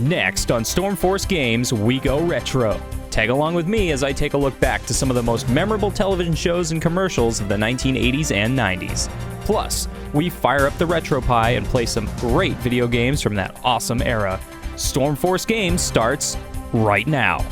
Next on Stormforce Games, we go retro. Tag along with me as I take a look back to some of the most memorable television shows and commercials of the 1980s and 90s. Plus, we fire up the RetroPie and play some great video games from that awesome era. Stormforce Games starts right now.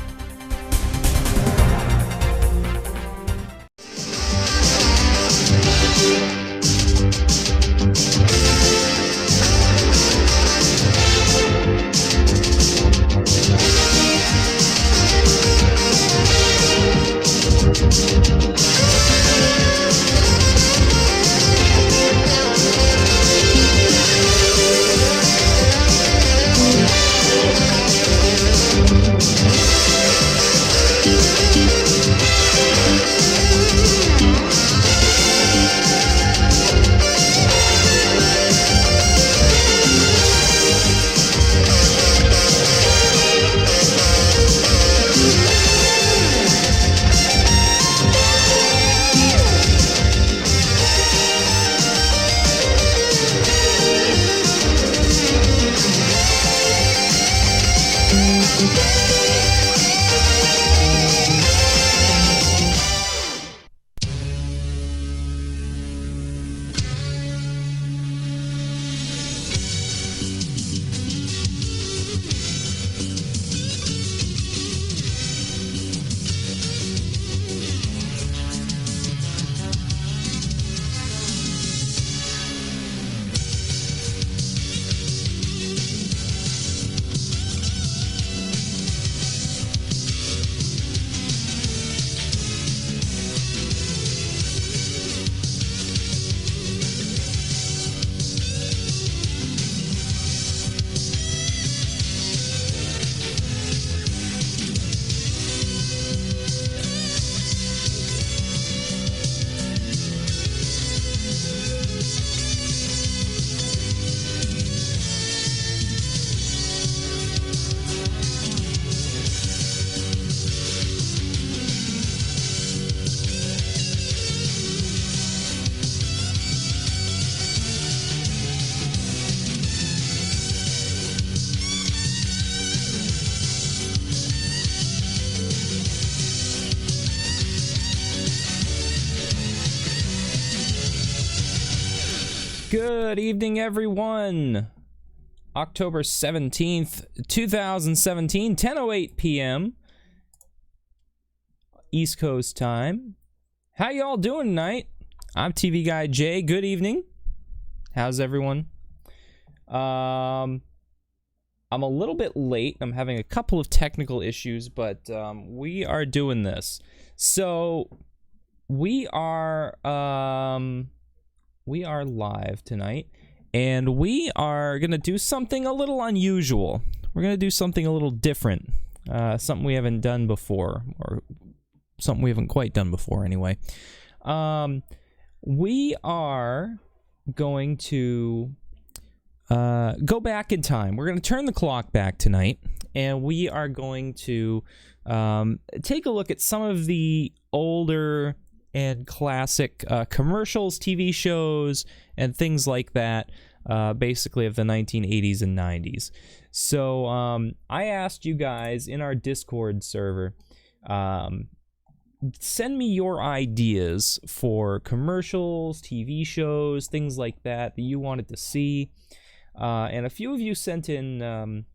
Good evening, everyone. October 17th, 2017, 10:08 p.m. East Coast time. How y'all doing tonight? I'm TV Guy Jay. Good evening. How's everyone? I'm a little bit late. I'm having a couple of technical issues, but we are doing this. So we are live tonight, and we are going to do something a little unusual. We're going to do something a little different, something we haven't done before, or something we haven't quite done before anyway. We are going to go back in time. We're going to turn the clock back tonight, and we are going to take a look at some of the older and classic commercials, TV shows, and things like that, basically of the 1980s and 90s. So I asked you guys in our Discord server, send me your ideas for commercials, TV shows, things like that that you wanted to see. And a few of you sent in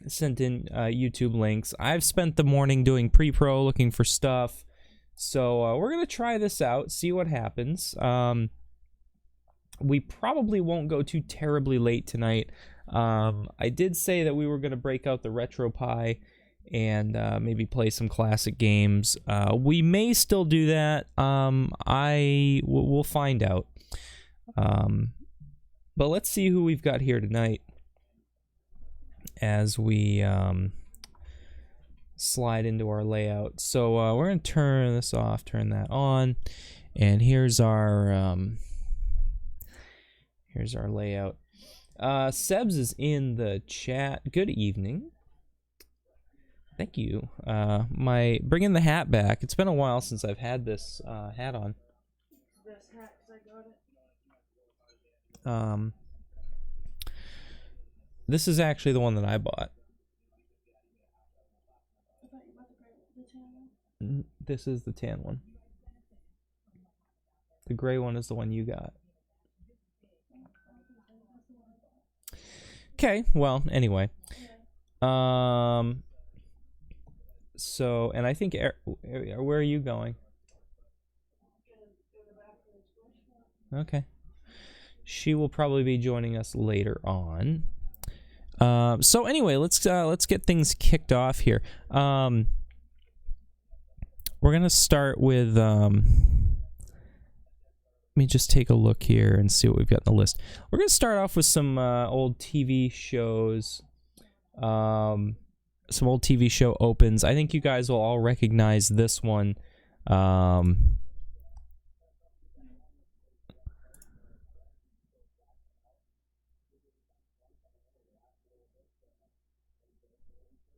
YouTube links. I've spent the morning doing pre-pro, looking for stuff. So we're going to try this out, see what happens. We probably won't go too terribly late tonight. I did say that we were going to break out the RetroPie and maybe play some classic games. We may still do that. We'll find out. But let's see who we've got here tonight as we slide into our layout. So we're going to turn this off, turn that on, and here's our layout. Sebs is in the chat. Good evening. Thank you. Bringing the hat back. It's been a while since I've had this hat on. This hat, 'cause I got it. This is actually the one that I bought. This is the tan one. The gray one is the one you got. Okay, well, anyway. So, and I think, where are you going? Okay. She will probably be joining us later on. So anyway, let's get things kicked off here. We're gonna start with let me just take a look here and see what we've got in the list. We're gonna start off with some old TV shows. Some old TV show opens. I think you guys will all recognize this one.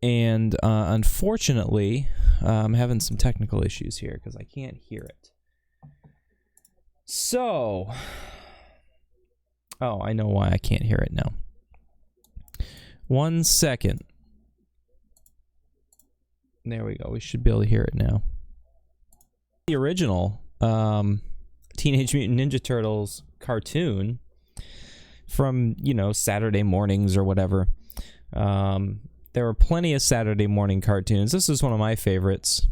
And unfortunately, I'm having some technical issues here because I can't hear it. So, oh, I know why I can't hear it now. 1 second. There we go. We should be able to hear it now. The original Teenage Mutant Ninja Turtles cartoon from, you know, Saturday mornings or whatever. There were plenty of Saturday morning cartoons. This is one of my favorites.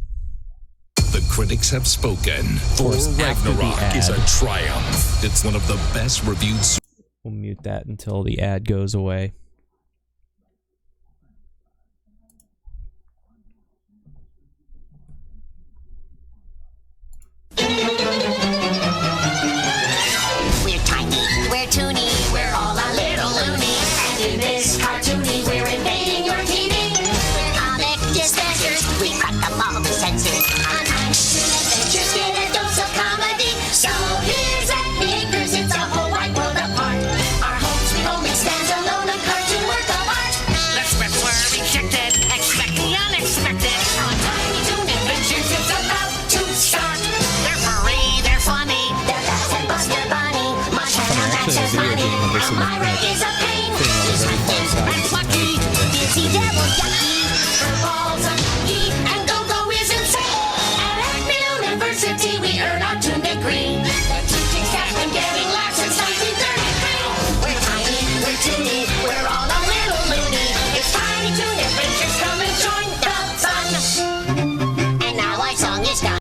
The critics have spoken. Thor Ragnarok is a triumph. It's one of the best reviewed. We'll mute that until the ad goes away. We're tiny, we're toony, we're all a little loony. And in this cartoony, we're invading your TV. We're comic dispensers, we cut them all the senses. On action adventures, get a dose of comedy. So here's Happy Acres, it's a whole wide world apart. Our home sweet home, it stands alone, a cartoon work of art. The scripts were rejected, expect the unexpected. On Tiny Toon Adventures, it's about to start. They're furry, they're funny, they're fast and Buster Bunny. Marshmallow Max is funny, Elmira is a pain. He's wicked and plucky, Dizzy Devil yucky. Furballs are kooky, and Go-Go is insane. At Acme University, we earn our Toon degree. The teaching staff been getting laughs since 1933. We're tiny, we're toony, we're all a little loony. It's Tiny Toon Adventures, come and join the fun. And now our song is done.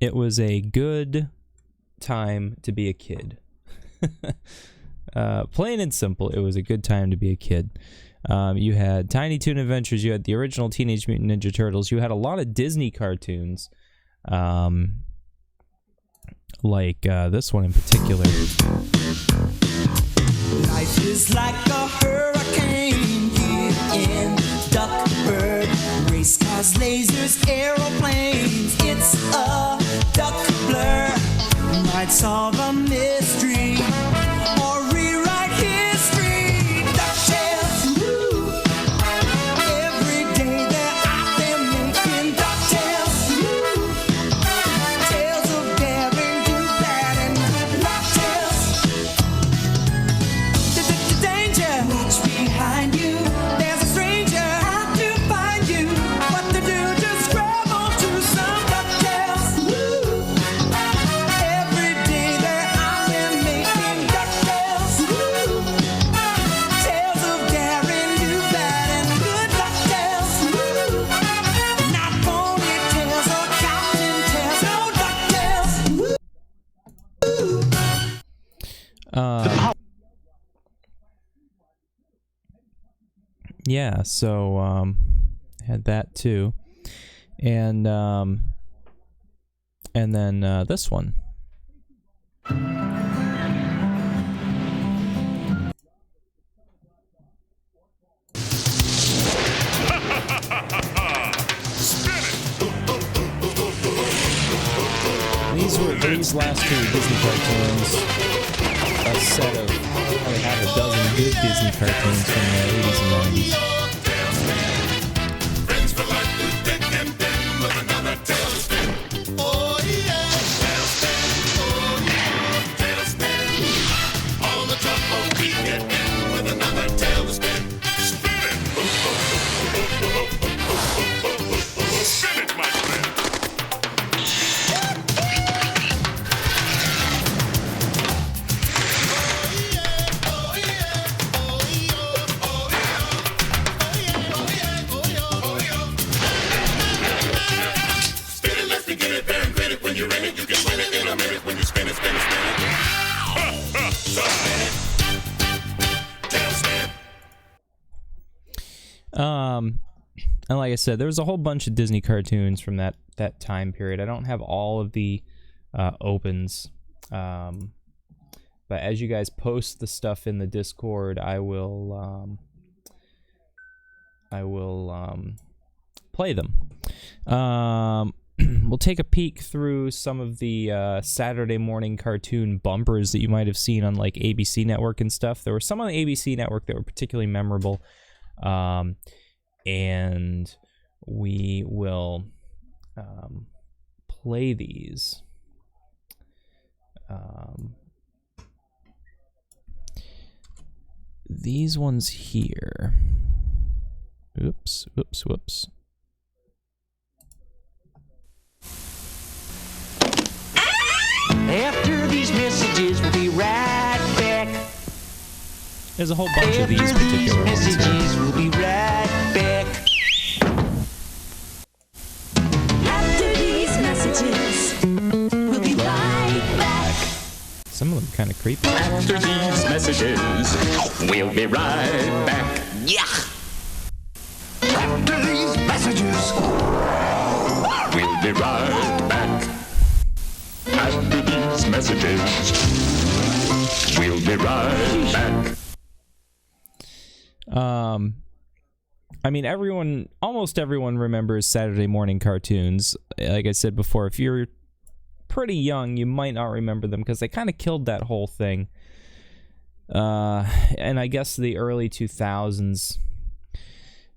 It was a good time to be a kid. Plain and simple, it was a good time to be a kid. You had Tiny Toon Adventures, you had the original Teenage Mutant Ninja Turtles, you had a lot of Disney cartoons, like this one in particular. Life is like a hurricane here in Duckburg. Race cars, lasers, aeroplanes. It's a duck blur. Might solve a mystery or rewrite history. DuckTales. Woo. Every day they're out there making DuckTales. Woo. Tales of daring, do bad, and DuckTales. Danger. Watch behind you. There's a stranger out to find you. What to do? Just grab onto some DuckTales. Woo. Every day they're out there making DuckTales. Woo. Tales of daring, do bad, and good DuckTales. Woo. Not ponytails or cottontails. No DuckTales. Woo. Yeah, so had that too, and then this one. These last two Disney cartoons, a set of probably half a dozen good Disney cartoons from the 80s and 90s. when you're in it, you can win it in a minute when you spin it, spin it, spin it. So spin it. Tailspin. And like I said, there was a whole bunch of Disney cartoons from that time period. I don't have all of the opens, but as you guys post the stuff in the Discord, I will play them. We'll take a peek through some of the Saturday morning cartoon bumpers that you might have seen on like ABC Network and stuff. There were some on the ABC Network that were particularly memorable. And we will play these. These ones here. Oops. After these messages, we'll be right back. There's a whole bunch of these particular ones here. We'll be right back. After these messages, we'll be right back. Some of them kind of creepy. After these messages, we'll be right back. Yeah. After these messages, we'll be right back. After these messages, we'll be right back. I mean, almost everyone remembers Saturday morning cartoons. Like I said before, if you're pretty young, you might not remember them because they kind of killed that whole thing. And I guess the early 2000s,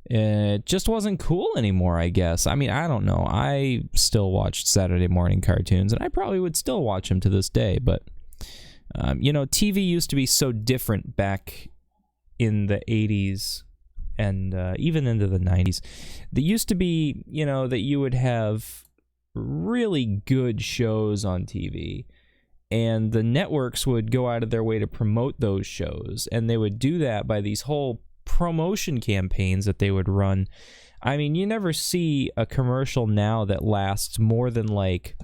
it just wasn't cool anymore, I guess. I mean, I don't know. I still watched Saturday morning cartoons, and I probably would still watch them to this day, but, TV used to be so different back in the 80s and even into the 90s. There used to be, that you would have really good shows on TV, and the networks would go out of their way to promote those shows, and they would do that by these whole promotion campaigns that they would run. I mean, you never see a commercial now that lasts more than like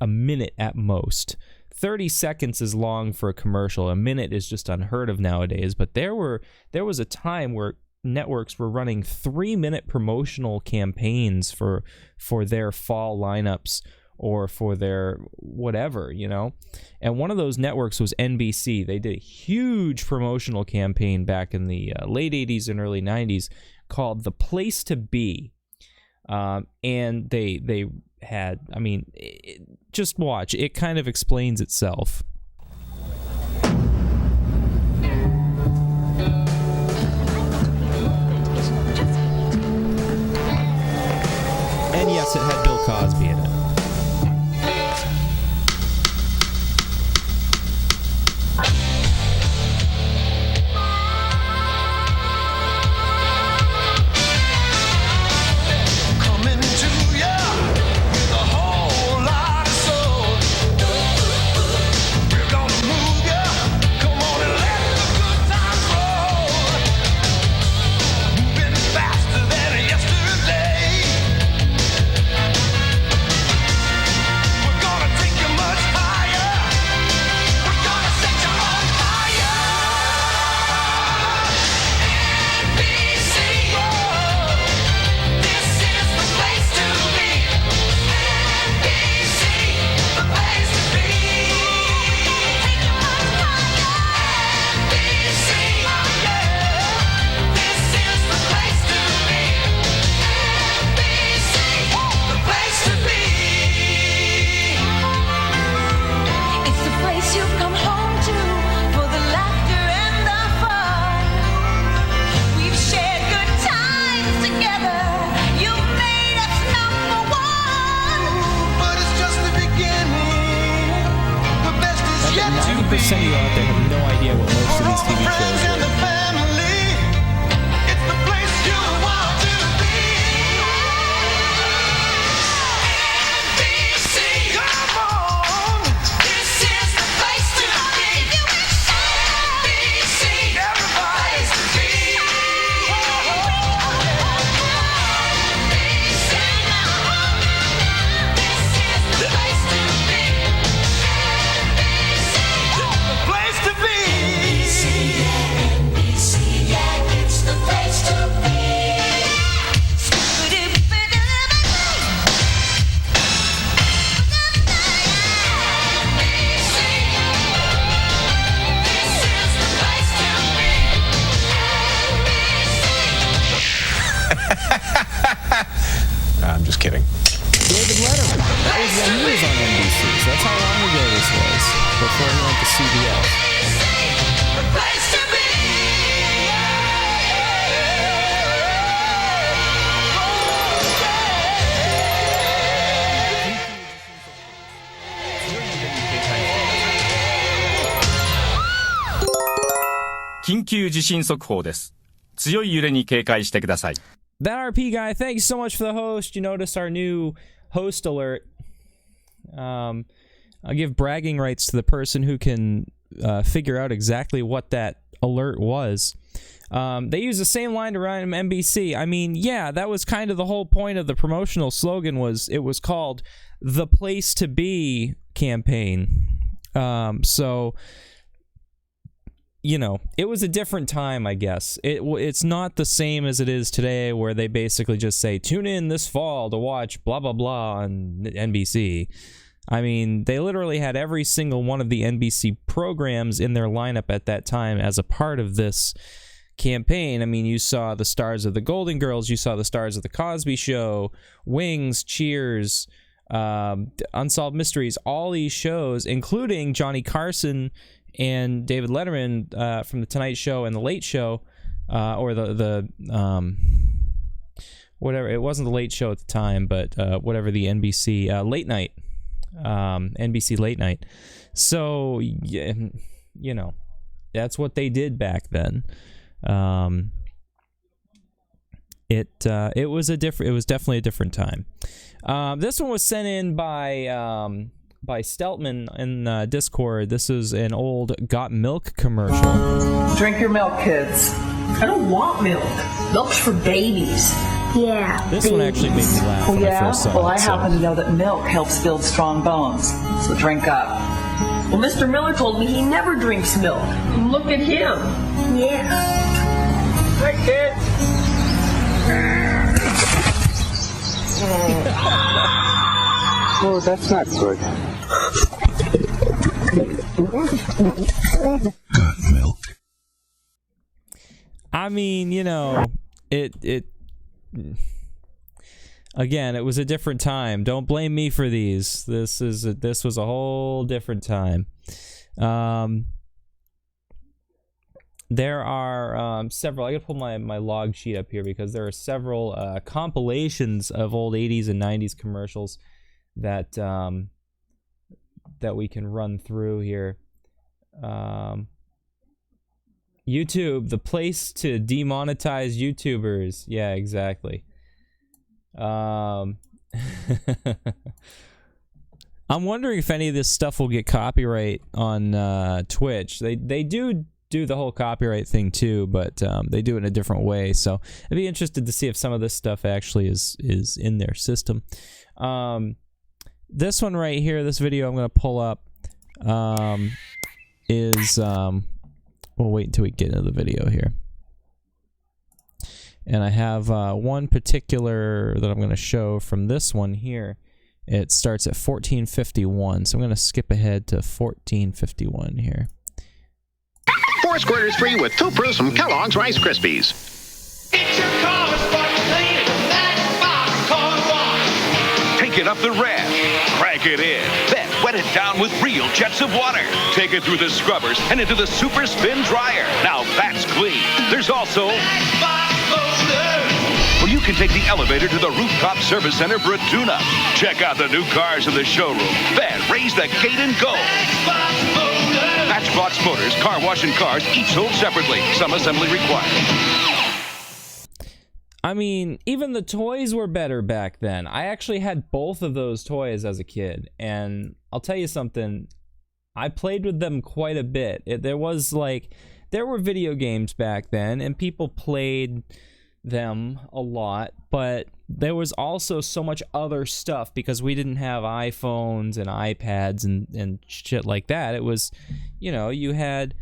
a minute at most. 30 seconds is long for a commercial. A minute is just unheard of nowadays. But there was a time where networks were running 3-minute promotional campaigns for their fall lineups or for their whatever, And one of those networks was NBC. They did a huge promotional campaign back in the late 80s and early 90s called The Place to Be. And they had, just watch. It kind of explains itself. And yes, it had Bill Cosby in it. Some of you out there have no idea what most of these TV shows were. This is the place to kidding. David Letterman. That was when he was on NBC. So that's how long ago this was. Before he went to CBS. That RP guy, thanks so much for the host. You notice our new host alert. I'll give bragging rights to the person who can figure out exactly what that alert was. They use the same line to run NBC. I mean, yeah, that was kind of the whole point of the promotional slogan. It was called the Place to Be campaign. So, you know, it was a different time, I guess. It's not the same as it is today, where they basically just say, tune in this fall to watch blah, blah, blah on NBC. I mean, they literally had every single one of the NBC programs in their lineup at that time as a part of this campaign. I mean, you saw the stars of the Golden Girls, you saw the stars of the Cosby Show, Wings, Cheers, Unsolved Mysteries, all these shows, including Johnny Carson and David Letterman from the Tonight Show and the Late Show, or the whatever. It wasn't the Late Show at the time, but whatever, the NBC Late Night, NBC Late Night. So yeah, you know, that's what they did back then. It was definitely a different time. This one was sent in by Steltman in Discord. This is an old Got Milk commercial. Drink your milk, kids. I don't want milk. Milk's for babies. Yeah. This one actually made me laugh when I first saw it. Well, I happen to know that milk helps build strong bones. So drink up. Well, Mr. Miller told me he never drinks milk. Look at him. Yeah. Hi, kid. Oh, that's not good. Got milk. I mean, you know, it again, it was a different time. Don't blame me for these. This was a whole different time. There are several. I gotta pull my log sheet up here because there are several compilations of old 80s and 90s commercials that that we can run through here. YouTube, the place to demonetize YouTubers. Yeah, exactly. I'm wondering if any of this stuff will get copyright on Twitch. They do the whole copyright thing too, but they do it in a different way. So I'd be interested to see if some of this stuff actually is in their system. This one right here, this video I'm going to pull up, is we'll wait until we get into the video here. And I have one particular that I'm going to show from this one here. It starts at 1451, so I'm going to skip ahead to 1451 here. 4 squirters free with 2 proofs from Kellogg's Rice Krispies. Get your car spark clean. That's Boxcar Wash. Take it up the ramp, crank it in, then wet it down with real jets of water. Take it through the scrubbers and into the Super Spin Dryer. Now that's clean. There's also... Or you can take the elevator to the Rooftop Service Center for a tune-up. Check out the new cars in the showroom. Then raise the gate and go. Matchbox Motors, car wash and cars, each sold separately. Some assembly required. I mean, even the toys were better back then. I actually had both of those toys as a kid, and I'll tell you something, I played with them quite a bit. There were video games back then, and people played them a lot, but there was also so much other stuff because we didn't have iPhones and iPads and shit like that. It was, you know, you had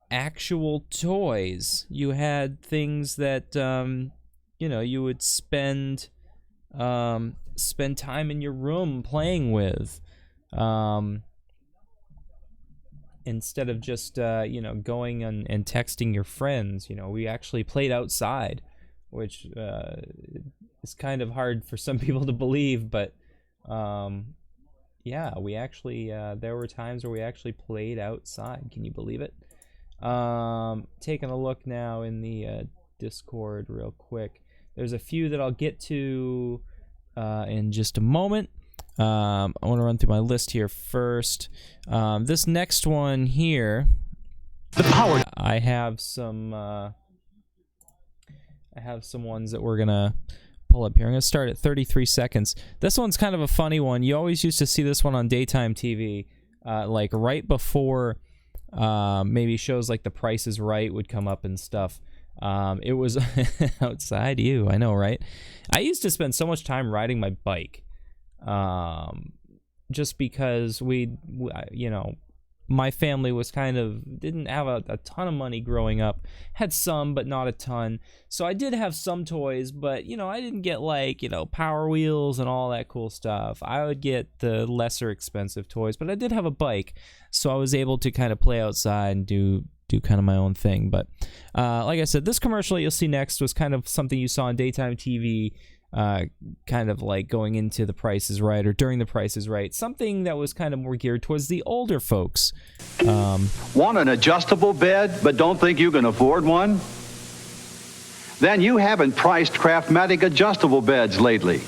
actual toys. You had things that you know, you would spend time in your room playing with, instead of just you know, going and texting your friends. You know, we actually played outside, which is kind of hard for some people to believe, but yeah, we actually there were times where we actually played outside. Can you believe it? Taking a look now in the Discord real quick. There's a few that I'll get to in just a moment. I want to run through my list here first. This next one here, the power. I have some ones that we're gonna pull up here. I'm gonna start at 33 seconds. This one's kind of a funny one. You always used to see this one on daytime TV, like right before maybe shows like The Price is Right would come up and stuff. It was outside you. I know, right? I used to spend so much time riding my bike. Just because my family was didn't have a ton of money growing up, had some, but not a ton. So I did have some toys, but, I didn't get Power Wheels and all that cool stuff. I would get the lesser expensive toys, but I did have a bike. So I was able to kind of play outside and do kind of my own thing. But, like I said, this commercial you'll see next was kind of something you saw on daytime TV, kind of like going into The Price is Right or during The Price is Right, something that was kind of more geared towards the older folks. Want an adjustable bed but don't think you can afford one? Then you haven't priced Craftmatic adjustable beds lately.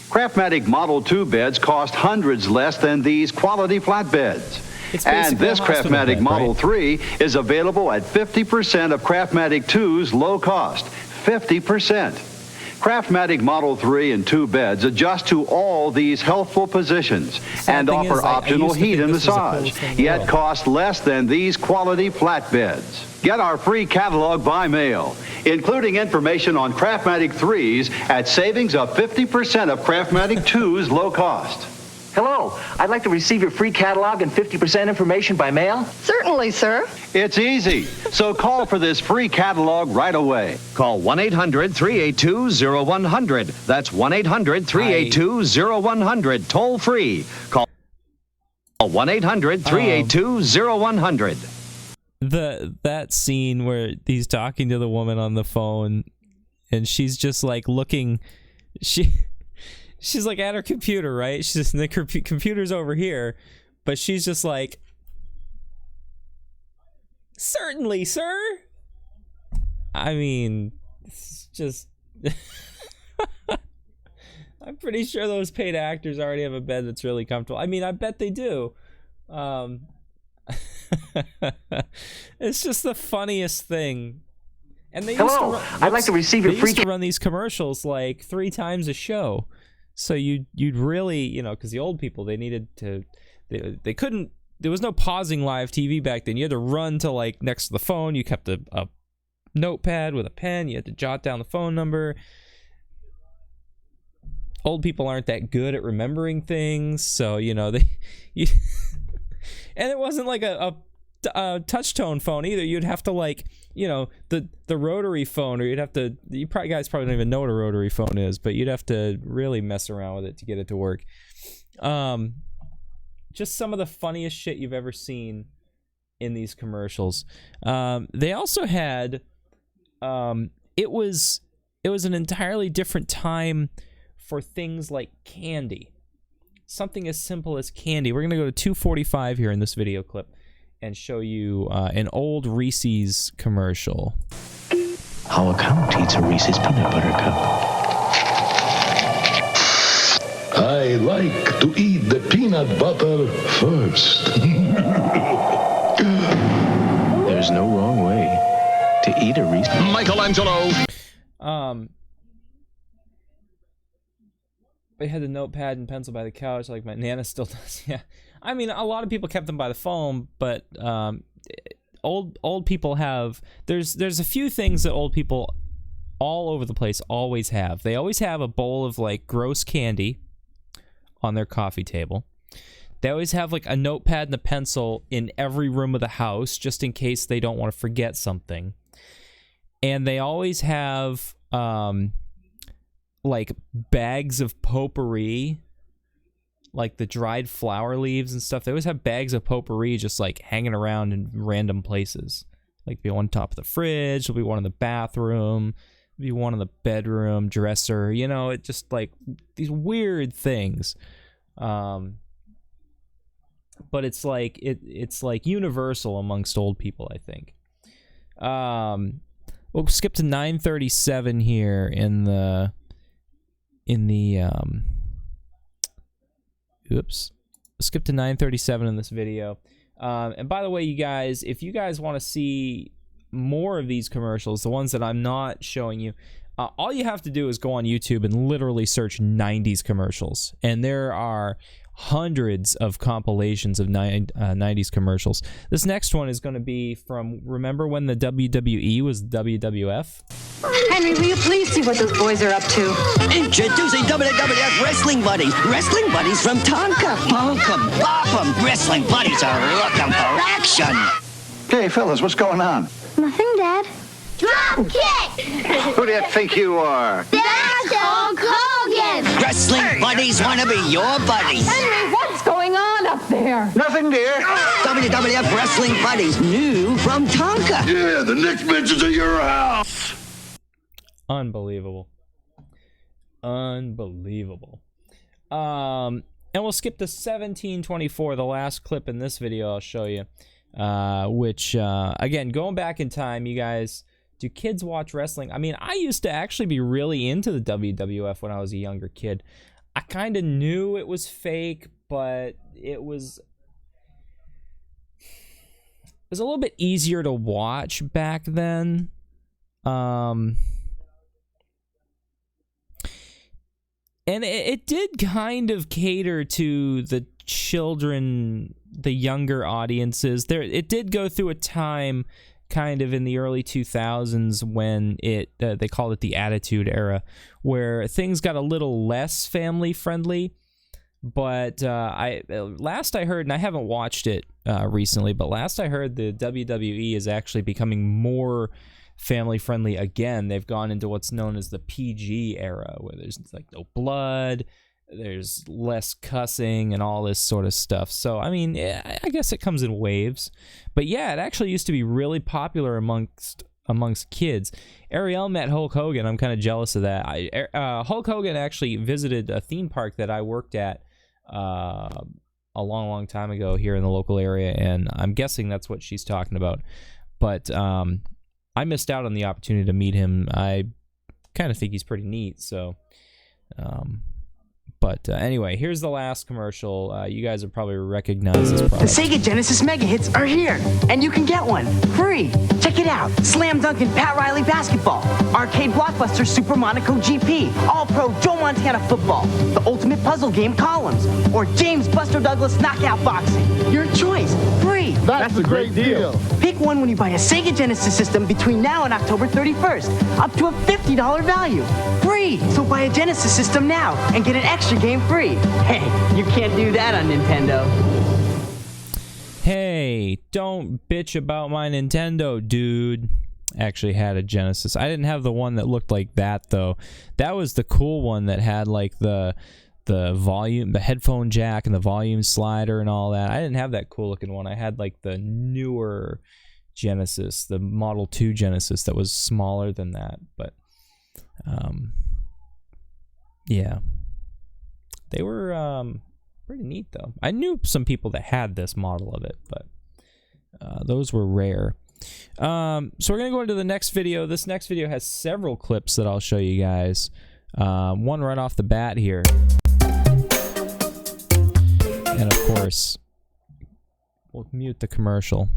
Craftmatic Model 2 beds cost hundreds less than these quality flat beds. And this Craftmatic Model 3 is available at 50% of Craftmatic 2's low cost. 50%. Craftmatic Model 3 and 2 beds adjust to all these healthful positions and offer optional heat and massage, yet cost less than these quality flat beds. Get our free catalog by mail, including information on Craftmatic 3s at savings of 50% of Craftmatic 2's low cost. Hello, I'd like to receive your free catalog and 50% information by mail. Certainly, sir. It's easy. So call for this free catalog right away. Call 1-800-382-0100. That's 1-800-382-0100. Toll free. Call 1-800-382-0100. That scene where he's talking to the woman on the phone and she's just like looking, she's like at her computer, right? She's just, the computer's over here, but she's just like, certainly, sir. I mean, it's just, I'm pretty sure those paid actors already have a bed that's really comfortable. I mean, I bet they do. It's just the funniest thing. And they I'd like to receive your free. Used to run these commercials like 3 times a show. So you'd really, because the old people, they needed to, they couldn't, there was no pausing live TV back then. You had to run to like next to the phone. You kept a notepad with a pen. You had to jot down the phone number. Old people aren't that good at remembering things. So, and it wasn't like a touch tone phone either. You'd have to the rotary phone, or you guys probably don't even know what a rotary phone is, but you'd have to really mess around with it to get it to work. Just some of the funniest shit you've ever seen in these commercials. They also had, it was an entirely different time for things like candy. Something as simple as candy. We're going to go to 245 here in this video clip and show you an old Reese's commercial. How a count eats a Reese's peanut butter cup. I like to eat the peanut butter first. There's no wrong way to eat a Reese's. Michelangelo. They had the notepad and pencil by the couch, like my Nana still does. Yeah, I mean, a lot of people kept them by the phone, but old people have. There's a few things that old people all over the place always have. They always have a bowl of like gross candy on their coffee table. They always have like a notepad and a pencil in every room of the house, just in case they don't want to forget something. And they always have like bags of potpourri, like the dried flower leaves and stuff. They always have bags of potpourri just like hanging around in random places. Like there'll be one on top of the fridge, there'll be one in the bathroom. be one in the bedroom, dresser, you know, it just like these weird things. But it's like it's like universal amongst old people, I think. We'll skip to 937 here in the oops. Skip to 937 in this video. And by the way, you guys, if you guys want to see more of these commercials, the ones that I'm not showing you, all you have to do is go on YouTube and literally search 90s commercials. And there are hundreds of compilations of 90s commercials. This next one is going to be from, remember when the WWE was WWF? Henry, will you please see what those boys are up to? Introducing WWF Wrestling Buddies. Wrestling Buddies from Tonka. Punk 'em, bop 'em. Wrestling Buddies are looking for action. Hey, fellas, what's going on? Nothing, Dad. Drop kick! Who do you think you are? That's Hulk Hogan! Wrestling Buddies want to be your buddies. Henry, what's going on up there? Nothing, dear. WWF Wrestling Buddies, new from Tonka. Yeah, the next match is at your house. Unbelievable. Unbelievable. And we'll skip to 1724, the last clip in this video I'll show you. Which, again, going back in time, you guys, do kids watch wrestling? I mean, I used to actually be really into the WWF when I was a younger kid. I kind of knew it was fake, but it was a little bit easier to watch back then. And it did kind of cater to the children, the younger audiences. It did go through a time kind of in the early 2000s when they called it the Attitude Era, where things got a little less family friendly. But last I heard, and I haven't watched it recently, but last I heard, the WWE is actually becoming more family friendly again. They've gone into what's known as the PG era, where there's like no blood, there's less cussing and all this sort of stuff. So I mean, I guess it comes in waves, but yeah, it actually used to be really popular amongst kids. Ariel met Hulk Hogan. I'm kind of jealous of that. Hulk Hogan actually visited a theme park that I worked at a long time ago here in the local area, and I'm guessing that's what she's talking about. But I missed out on the opportunity to meet him. I kind of think he's pretty neat. So, but anyway, here's the last commercial. You guys will probably recognize this product. The Sega Genesis Mega Hits are here, and you can get one free. Check it out. Slam Dunk and Pat Riley basketball, Arcade Blockbuster Super Monaco GP, All-Pro Joe Montana football, the Ultimate Puzzle Game Columns, or James Buster Douglas Knockout Boxing. Your choice, free. That's a great deal. Pick one when you buy a Sega Genesis system between now and October 31st, up to a $50 value. Free. So buy a Genesis system now and get an extra game free. Hey, you can't do that on Nintendo. Hey, don't bitch about my Nintendo, dude. Actually had a Genesis. I didn't have the one that looked like that, though. That was the cool one that had like the volume, the headphone jack and the volume slider and all that. I didn't have that cool looking one. I had like the newer Genesis, the Model 2 Genesis that was smaller than that. But yeah, they were pretty neat though. I knew some people that had this model of it, but those were rare. So we're gonna go into the next video. This next video has several clips that I'll show you guys. One right off the bat here. And of course, we'll mute the commercial.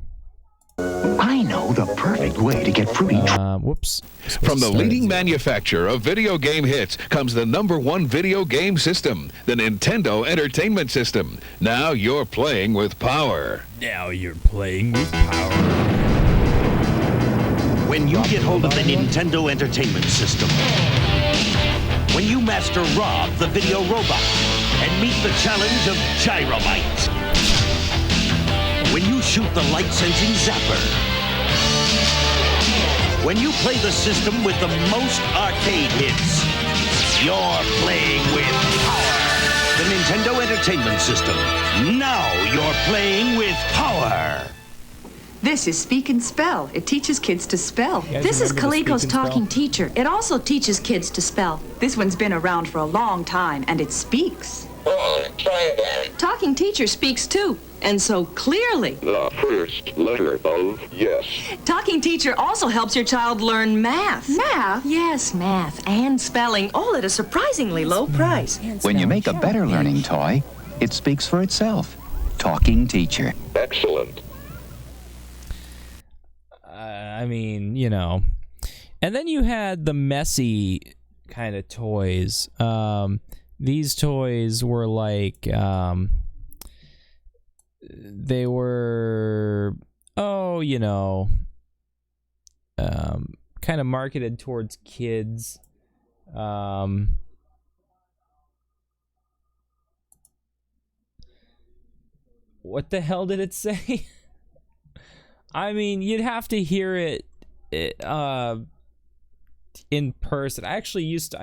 I know the perfect way to get fruity. Whoops. From the leading manufacturer of video game hits comes the #1 video game system, the Nintendo Entertainment System. Now you're playing with power. Now you're playing with power. When you get hold of the Nintendo Entertainment System, when you master Rob, the video robot, and meet the challenge of Gyromite, when you shoot the light-sensing zapper, when you play the system with the most arcade hits, you're playing with power. The Nintendo Entertainment System. Now you're playing with power. This is Speak and Spell. It teaches kids to spell. This is Coleco's Talking Teacher. It also teaches kids to spell. This one's been around for a long time, and it speaks. Try again. Talking Teacher speaks too, and so clearly. The first letter of yes. Talking Teacher also helps your child learn math. Math? Yes, math and spelling, all at a surprisingly low price. When you make a better learning toy, it speaks for itself. Talking Teacher. Excellent. I mean, you know. And then you had the messy kind of toys. These toys were like, they were, you know, kind of marketed towards kids. What the hell did it say? I mean, you'd have to hear it in person. I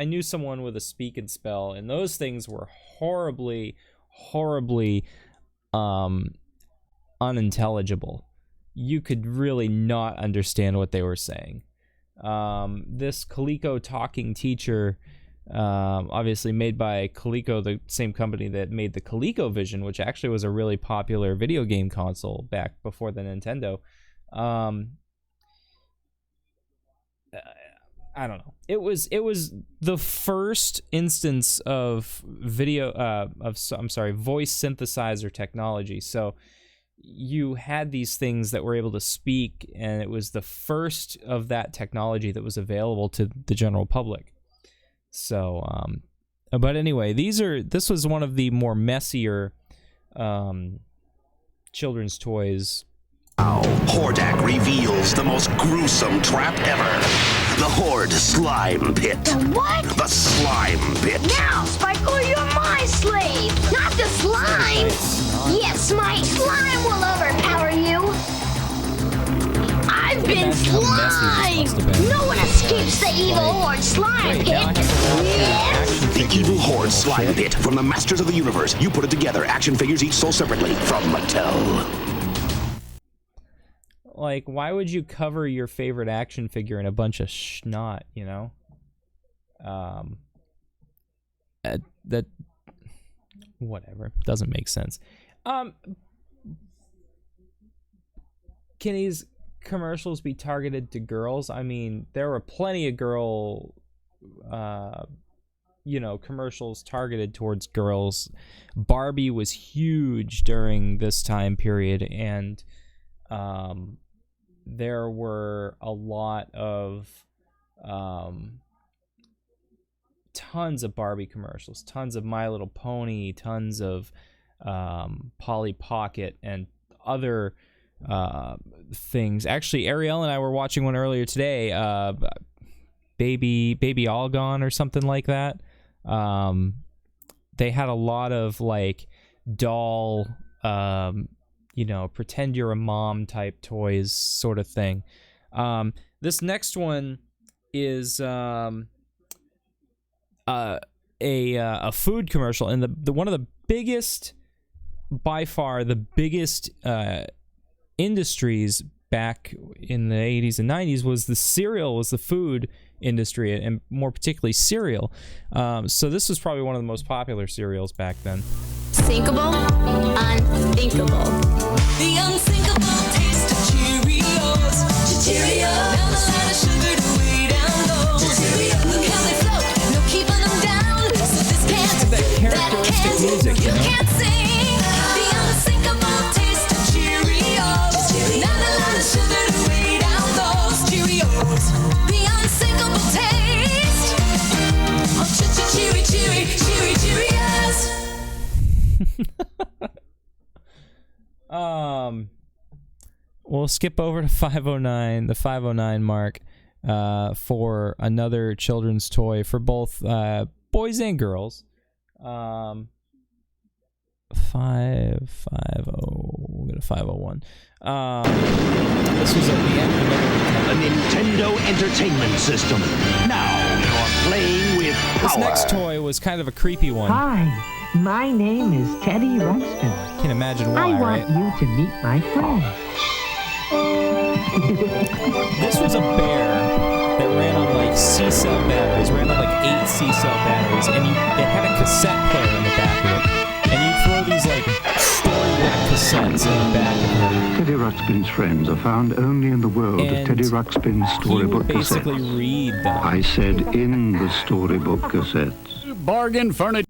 knew someone with a Speak and Spell, and those things were horribly unintelligible. You could really not understand what they were saying. This Coleco Talking Teacher, obviously made by Coleco, the same company that made the ColecoVision, which actually was a really popular video game console back before the Nintendo. I don't know. It was the first instance of voice synthesizer technology. So you had these things that were able to speak, and it was the first of that technology that was available to the general public. So, but anyway, this was one of the more messier children's toys. Hordak reveals the most gruesome trap ever. The Horde Slime Pit. The what? The Slime Pit. Now, Spikeler, you're my slave, not the slime. Yes, my slime will overpower you. I've been slime. No one escapes the evil Horde Slime Pit. Yes. The evil Horde Slime Pit from the Masters of the Universe. You put it together. Action figures each sold separately from Mattel. Like, why would you cover your favorite action figure in a bunch of snot, you know? That whatever, doesn't make sense. Can these commercials be targeted to girls? I mean, there were plenty of girl commercials targeted towards girls. Barbie was huge during this time period, and there were a lot of tons of Barbie commercials, tons of My Little Pony, tons of Polly Pocket, and other things. Actually, Ariel and I were watching one earlier today, Baby All Gone or something like that. They had a lot of like doll, pretend you're a mom type toys sort of thing. This next one is a food commercial, and the one of the biggest, by far the biggest industries back in the 80s and 90s was the food industry, and more particularly cereal. So this was probably one of the most popular cereals back then. Sinkable, unthinkable. The unsinkable taste of Cheerios. Cheerios. Not a lot of sugar to weigh down those. Cheerios. Look how they float, no keeping them down. So this can't, that characteristic music, you can't sing. The unsinkable taste of Cheerios. Not a lot of sugar to weigh down those. Cheerios. The unsinkable taste of Cheerios. We'll skip over to 509, the 509 mark, for another children's toy for both boys and girls. 550. We'll go to 501. This was at the end of a Nintendo Entertainment System. Now you're playing with power. This next toy was kind of a creepy one. Hi, my name is Teddy Ruxpin. Can't imagine why, I want right? you to meet my friend. This was a bear that ran on like C-cell batteries, ran on like 8 C-cell batteries, and it had a cassette player in the back of it. And you throw these like storybook cassettes in the back of it. Teddy Ruxpin's friends are found only in the world of Teddy Ruxpin's storybook basically cassettes. Read them. I said in the storybook cassettes. Bargain furniture.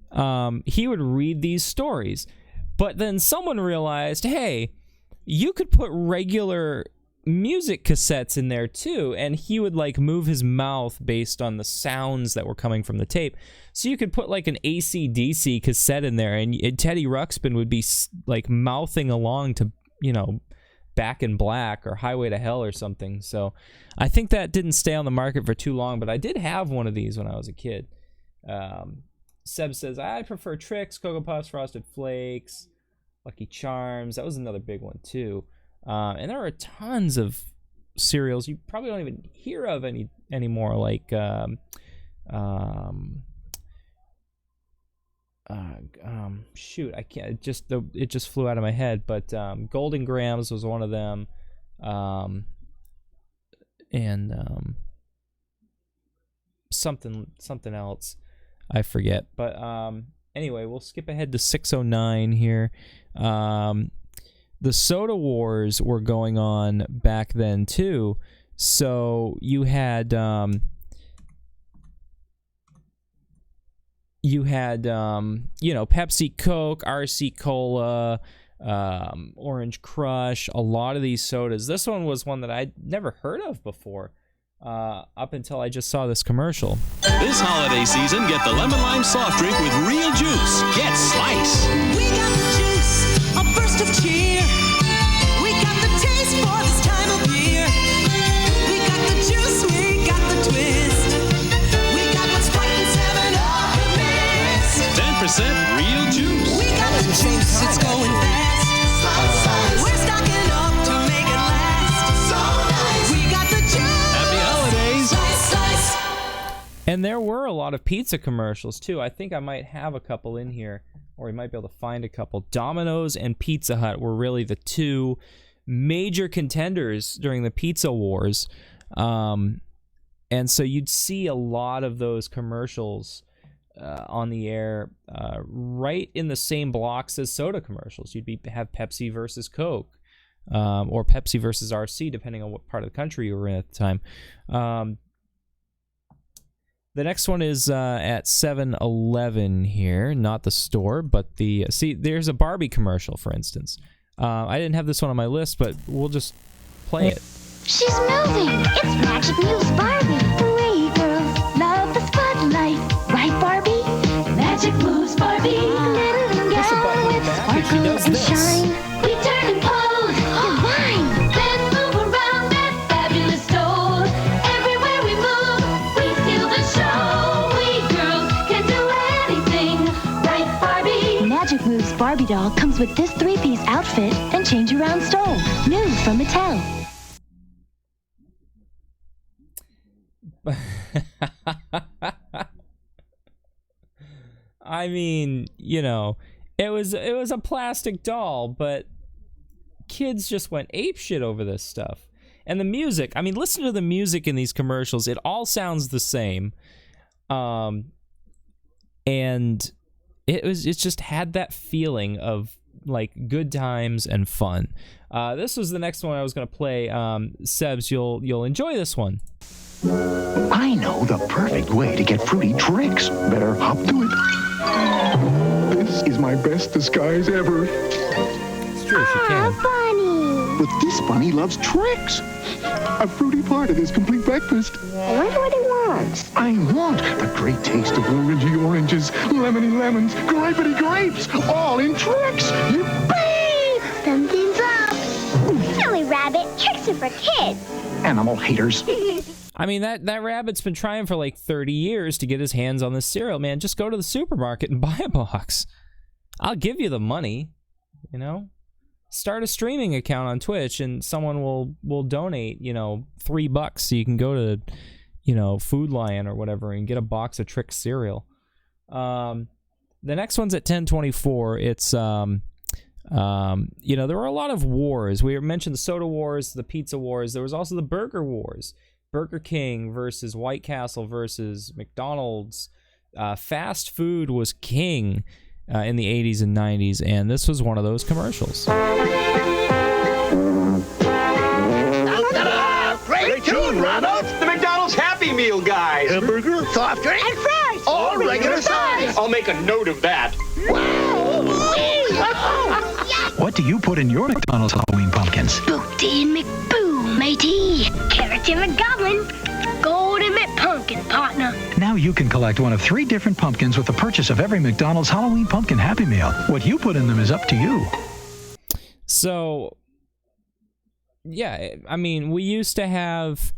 He would read these stories, but then someone realized, hey, you could put regular music cassettes in there too, and he would like move his mouth based on the sounds that were coming from the tape. So you could put like an AC/DC cassette in there, and Teddy Ruxpin would be like mouthing along to, you know, Back in Black or Highway to Hell or something. So I think that didn't stay on the market for too long, but I did have one of these when I was a kid. Seb says, I prefer Trix, Cocoa Puffs, Frosted Flakes, Lucky Charms. That was another big one too. And there are tons of cereals you probably don't even hear of anymore, like shoot, I can't. It just flew out of my head. But Golden Grams was one of them, and something else, I forget. But anyway, we'll skip ahead to 609 here. The soda wars were going on back then too. So you had Pepsi, Coke, RC Cola, Orange Crush, a lot of these sodas. This one was one that I'd never heard of before, up until I just saw this commercial. This holiday season, get the lemon lime soft drink with real juice. Get Slice. We got the juice, a burst of cheer. We got the taste for this time of year. We got the juice, we got the twist. We got what's fighting 7-Up mix. 10% real juice. We got the juice, it's going fast. We're stocking up to make it last. So nice. We got the juice. Happy holidays. Slice. And there were a lot of pizza commercials too. I think I might have a couple in here, or we might be able to find a couple. Domino's and Pizza Hut were really the two major contenders during the pizza wars. And so you'd see a lot of those commercials on the air right in the same blocks as soda commercials. You'd have Pepsi versus Coke, or Pepsi versus RC, depending on what part of the country you were in at the time. The next one is at 7-Eleven here, not the store, but there's a Barbie commercial, for instance. I didn't have this one on my list, but we'll just play it. She's moving. It's Magic Moves Barbie. We girls love the spotlight. Right, Barbie? Magic Moves Barbie. Little girl with sparkle and shine. We turn and pose. Divine. Then move around that fabulous doll. Everywhere we move, we steal the show. We girls can do anything. Right, Barbie? Magic Moves Barbie doll comes with this 3-piece outfit and change around stole. New from Mattel. I mean, it was a plastic doll, but kids just went apeshit over this stuff. And the music, I mean, listen to the music in these commercials. It all sounds the same. And it just had that feeling of like good times and fun. This was the next one I was going to play. Sebs, you'll enjoy this one. I know the perfect way to get fruity Trix. Better hop to it. This is my best disguise ever. It's true, she can. Bunny. But this bunny loves Trix. A fruity part of this complete breakfast. I wonder what he wants. I want the great taste of orangey oranges, lemony lemons, grapey grapes, all in Trix. Yippee! Something's up. Silly rabbit. Tricks are for kids. Animal haters. I mean, that rabbit's been trying for like 30 years to get his hands on this cereal, man. Just go to the supermarket and buy a box. I'll give you the money, Start a streaming account on Twitch and someone will donate, $3 so you can go to, Food Lion or whatever and get a box of Trix cereal. The next one's at 10:24. It's There were a lot of wars. We mentioned the soda wars, the pizza wars. There was also the burger wars. Burger King versus White Castle versus McDonald's. Fast food was king in the 80s and 90s, and this was one of those commercials. Great tune, Ronald! The McDonald's Happy Meal, guys! Hamburger, soft drink, and fries! All regular size! I'll make a note of that. What do you put in your McDonald's Halloween pumpkins? Boopty and McBoo, matey. Carrots and McGoblin. Golden McPumpkin, partner. Now you can collect one of 3 different pumpkins with the purchase of every McDonald's Halloween Pumpkin Happy Meal. What you put in them is up to you. So, yeah, I mean, we used to have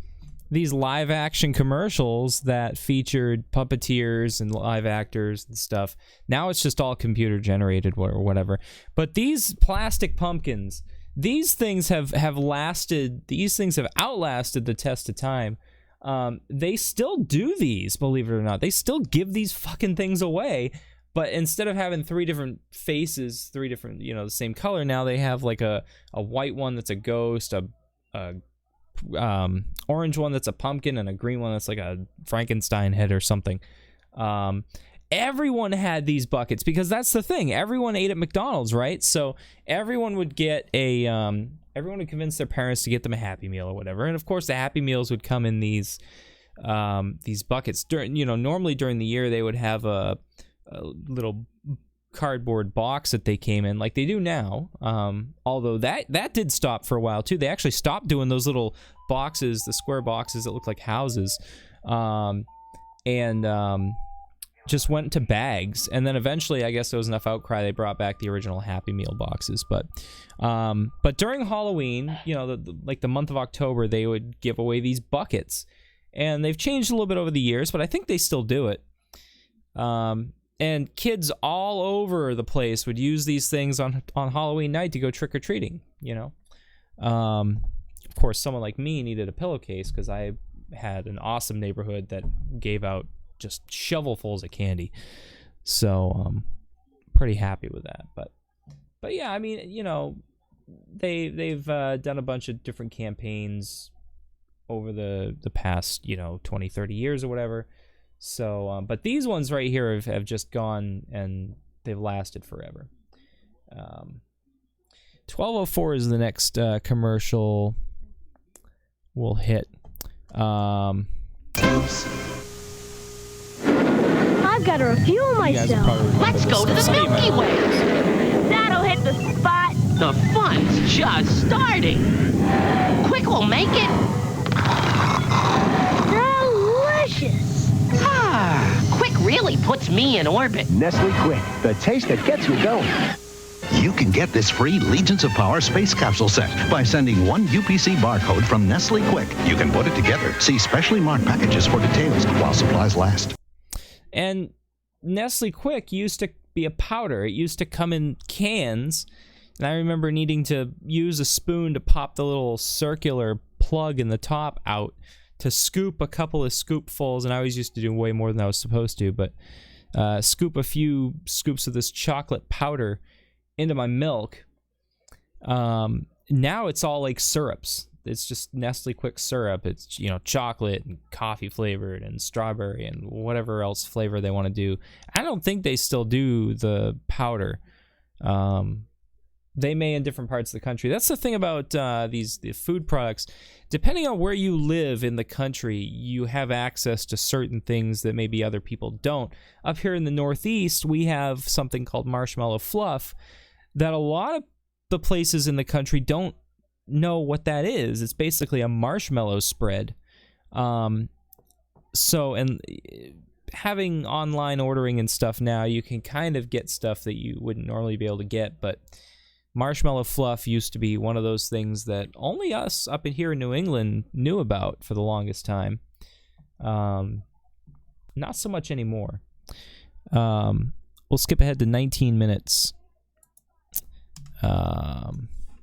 these live-action commercials that featured puppeteers and live actors and stuff. Now it's just all computer-generated or whatever. But these plastic pumpkins, these things have lasted. These things have outlasted the test of time. They still do these, believe it or not. They still give these fucking things away, but instead of having 3 different faces, 3 different, the same color, now they have like a white one that's a ghost, a orange one that's a pumpkin, and a green one that's like a Frankenstein head or something. Everyone had these buckets because that's the thing. Everyone ate at McDonald's, right? So everyone would get everyone would convince their parents to get them a Happy Meal or whatever. And of course, the Happy Meals would come in these buckets. Normally during the year, they would have a little cardboard box that they came in like they do now. Although that did stop for a while too. They actually stopped doing those little boxes, the square boxes that look like houses, and just went to bags. And then eventually, I guess there was enough outcry, they brought back the original Happy Meal boxes. But during Halloween, like the month of October, they would give away these buckets, and they've changed a little bit over the years, but I think they still do it. And kids all over the place would use these things on Halloween night to go trick-or-treating, Of course, someone like me needed a pillowcase because I had an awesome neighborhood that gave out just shovelfuls of candy. So, pretty happy with that. But yeah, I mean, they've done a bunch of different campaigns over the past, 20, 30 years or whatever. So, but these ones right here have just gone, and they've lasted forever. 12:04 is the next commercial we'll hit. I've got to refuel myself. Let's go to the Milky Way. That'll hit the spot. The fun's just starting. Quick will make it. Delicious. Quick really puts me in orbit. Nestle Quick, the taste that gets you going. You can get this free Legions of Power space capsule set by sending 1 UPC barcode from Nestle Quick. You can put it together. See specially marked packages for details while supplies last. And Nestle Quick used to be a powder. It used to come in cans, and I remember needing to use a spoon to pop the little circular plug in the top out to scoop a couple of scoopfuls, and I always used to do way more than I was supposed to, but scoop a few scoops of this chocolate powder into my milk. Now it's all like syrups. It's just Nestle Quick syrup. It's, chocolate and coffee flavored and strawberry and whatever else flavor they want to do. I don't think they still do the powder. They may in different parts of the country. That's the thing about the food products. Depending on where you live in the country, you have access to certain things that maybe other people don't. Up here in the Northeast, we have something called Marshmallow Fluff that a lot of the places in the country don't know what that is. It's basically a marshmallow spread. And having online ordering and stuff now, you can kind of get stuff that you wouldn't normally be able to get, but Marshmallow Fluff used to be one of those things that only us up in here in New England knew about for the longest time. Not so much anymore. We'll skip ahead to 19 minutes.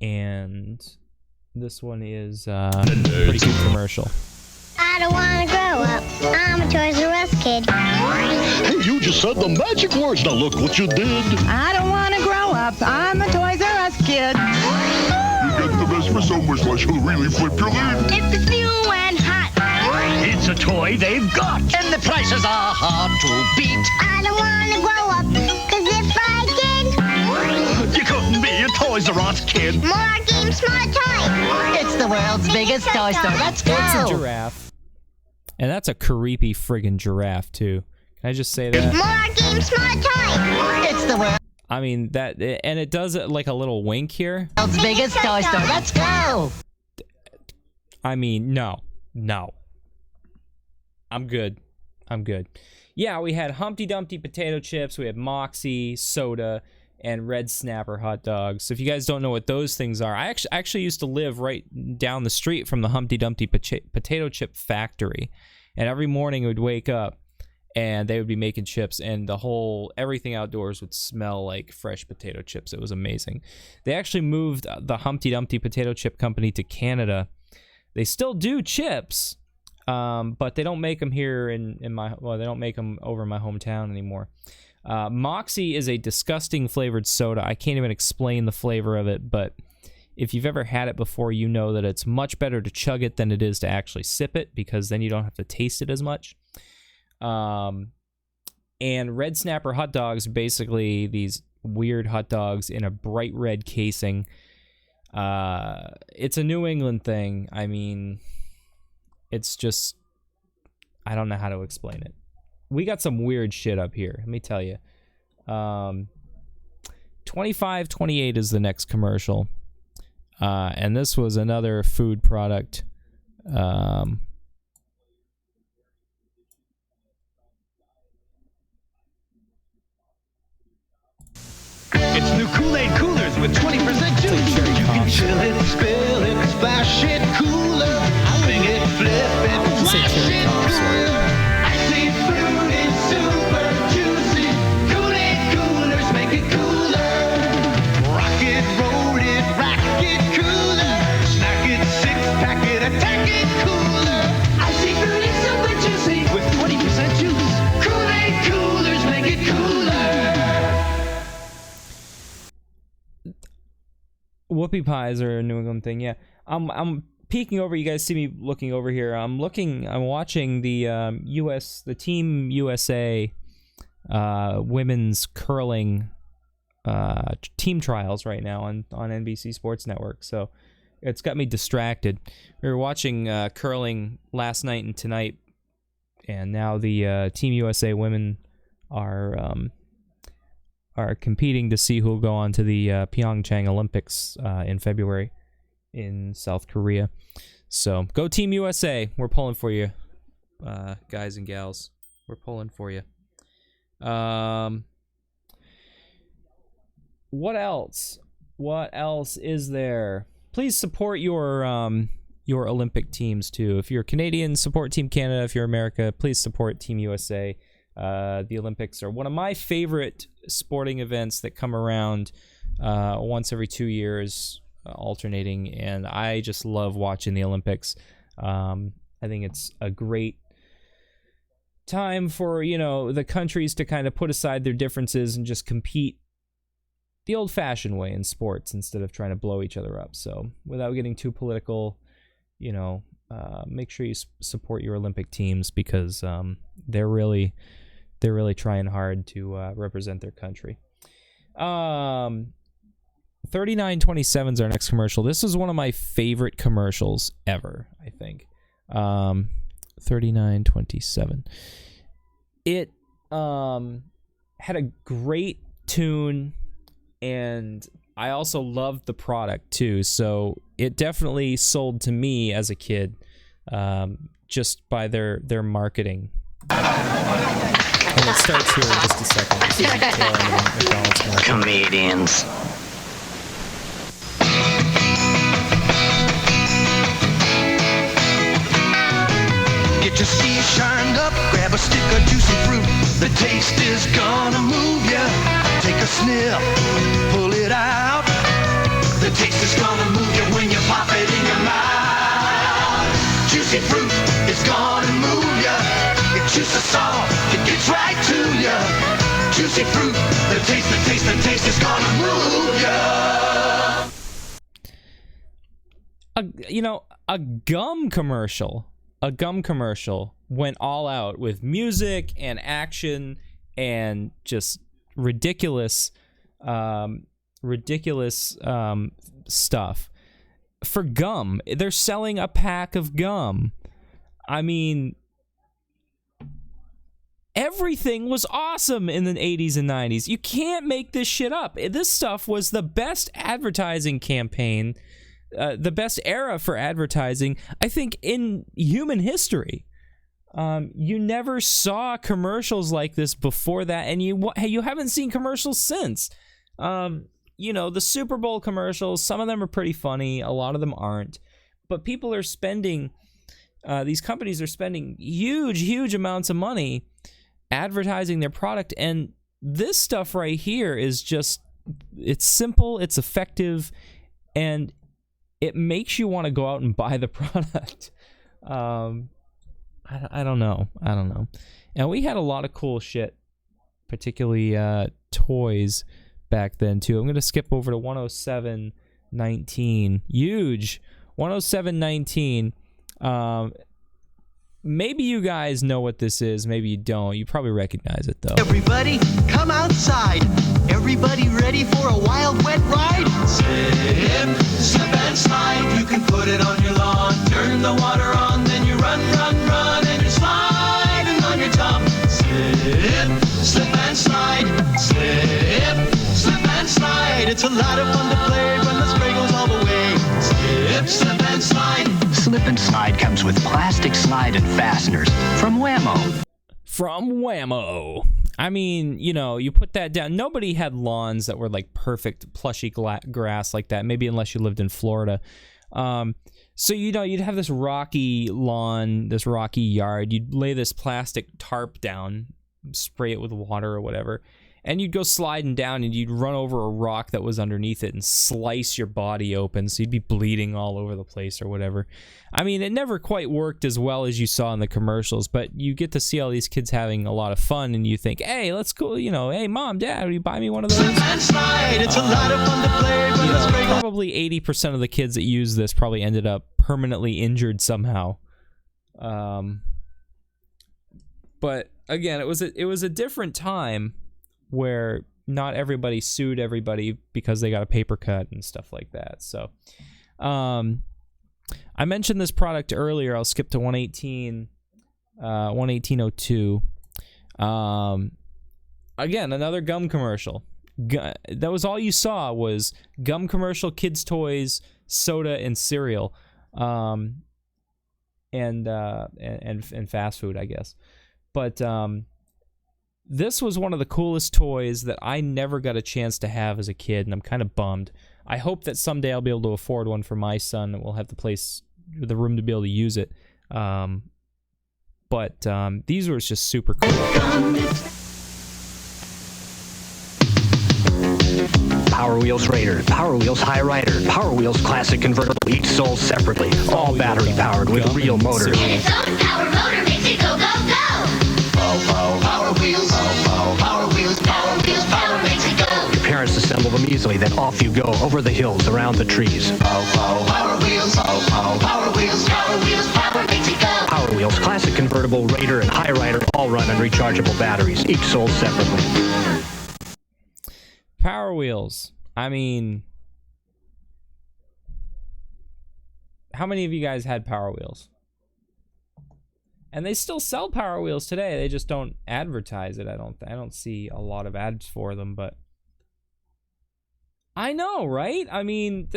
And this one is a pretty good commercial. I don't want to grow up. I'm a Toys R Us kid. Hey, you just said the magic words. Now look what you did. I don't want to grow up. I'm a Toys R Us kid. You get the best for so much less, you'll really flip your lid. If it's new and hot. It's a toy they've got. And the prices are hard to beat. I don't want to grow up, cause if I did, You couldn't be a Toys R Us kid. more games, more toys. It's the world's biggest toy store. Let's go. It's a giraffe. And that's a creepy friggin' giraffe, too. Can I just say that? More games, more toys. It's the world's I mean, that, and it does it like a little wink here. biggest toy store. Let's go. I mean, no. I'm good. Yeah, we had Humpty Dumpty potato chips, we had Moxie, soda, and Red Snapper hot dogs. So if you guys don't know what those things are, I actually used to live right down the street from the Humpty Dumpty potato chip factory. And every morning I would wake up and they would be making chips, and everything outdoors would smell like fresh potato chips. It was amazing. They actually moved the Humpty Dumpty potato chip company to Canada. They still do chips, but they don't make them here they don't make them over in my hometown anymore. Moxie is a disgusting flavored soda. I can't even explain the flavor of it, but if you've ever had it before, you know that it's much better to chug it than it is to actually sip it, because then you don't have to taste it as much. And Red Snapper hot dogs, basically these weird hot dogs in a bright red casing. It's a New England thing. I mean, it's just, I don't know how to explain it. We got some weird shit up here, let me tell you. 2528 is the next commercial. And this was another food product. It's new Kool-Aid coolers with 20% juice. You can chill it, spill it, splash it, cooler. Swing it, flip it, flash it, cooler. Icy, fruity, super juicy. Kool-Aid coolers make it cooler. Rock it, roll it, rack it, cooler. Snack it, six-pack it, attack it, cooler. Icy, fruity, super juicy with 20% juice. Kool-Aid coolers make it cooler. Whoopie pies are a New England thing, yeah. I'm peeking over. You guys see me looking over here. I'm watching the Team USA women's curling team trials right now on NBC Sports Network. So it's got me distracted. We were watching curling last night and tonight, and now the Team USA women are competing to see who will go on to the Pyeongchang Olympics in February in South Korea. So go Team USA. We're pulling for you, guys and gals. We're pulling for you. What else? What else is there? Please support your Olympic teams too. If you're Canadian, support Team Canada. If you're America, please support Team USA. The Olympics are one of my favorite sporting events that come around once every 2 years, alternating, and I just love watching the Olympics. I think it's a great time for, the countries to kind of put aside their differences and just compete the old-fashioned way in sports instead of trying to blow each other up. So without getting too political, make sure you support your Olympic teams, because they're really trying hard to represent their country. 3927 is our next commercial. This is one of my favorite commercials ever, I think. 3927. It had a great tune, and I also loved the product too. So it definitely sold to me as a kid, just by their marketing. And it starts here in just a second. This is the tail end of McDonald's commercial. Comedians. Get your seat shined up, grab a stick of juicy fruit. The taste is gonna move ya. Take a sniff, pull it out. The taste is gonna move you when you pop it in your mouth. Juicy fruit is gonna move ya. It juices soft, it gets right to ya. Juicy fruit, the taste is gonna move ya. a gum commercial went all out with music and action and just ridiculous stuff for gum. They're selling a pack of gum. I mean, everything was awesome in the 80s and 90s. You can't make this shit up. This stuff was the best advertising campaign, the best era for advertising, I think, in human history. You never saw commercials like this before that, and you haven't seen commercials since. The Super Bowl commercials, some of them are pretty funny, a lot of them aren't. But people are spending, these companies are spending huge amounts of money advertising their product, and this stuff right here is just, it's simple, it's effective, and it makes you want to go out and buy the product. I don't know. And we had a lot of cool shit, particularly toys back then too. I'm going to skip over to 10719. Huge. 10719. Maybe you guys know what this is. Maybe you don't. You probably recognize it, though. Everybody, come outside. Everybody ready for a wild, wet ride? Slip and slide. You can put it on your lawn. Turn the water on, then you run, and you're sliding on your top. Slip and slide. Slip and slide. It's a lot of fun to play when the spray goes all the way. Slip and slide. Slip and Slide comes with plastic slide and fasteners from Whammo. I mean, you put that down. Nobody had lawns that were like perfect plushy grass like that, maybe unless you lived in Florida. So, you'd have this rocky lawn, this rocky yard. You'd lay this plastic tarp down, spray it with water or whatever, and you'd go sliding down and you'd run over a rock that was underneath it and slice your body open, so you'd be bleeding all over the place or whatever. I mean, it never quite worked as well as you saw in the commercials, but you get to see all these kids having a lot of fun, and you think, hey, let's go, hey, Mom, Dad, will you buy me one of those? Slip and slide. It's a lot of fun to play when the spray goes. Probably 80% of the kids that use this probably ended up permanently injured somehow. But again, it was a different time where not everybody sued everybody because they got a paper cut and stuff like that. So, I mentioned this product earlier. I'll skip to 11802. Again, another gum commercial. That was all you saw was gum commercial, kids' toys, soda, and cereal, and fast food, I guess. But this was one of the coolest toys that I never got a chance to have as a kid, and I'm kind of bummed. I hope that someday I'll be able to afford one for my son, and we'll have the room to be able to use it. But these were just super cool. Power Wheels Raider, Power Wheels High Rider, Power Wheels Classic Convertible, each sold separately, all battery powered with real motors. And its own power motor makes it go, go, go! Power Wheels, Power Wheels, Power Wheels, power makes it go! Your parents assemble them easily, then off you go, over the hills, around the trees. Power Wheels, Power Wheels, Power Wheels, power makes it go! Power Wheels Classic Convertible, Raider, and High Rider all run on rechargeable batteries, each sold separately. Power Wheels. I mean, how many of you guys had Power Wheels? And they still sell Power Wheels today. They just don't advertise it. I don't see a lot of ads for them, but I know, right? I mean,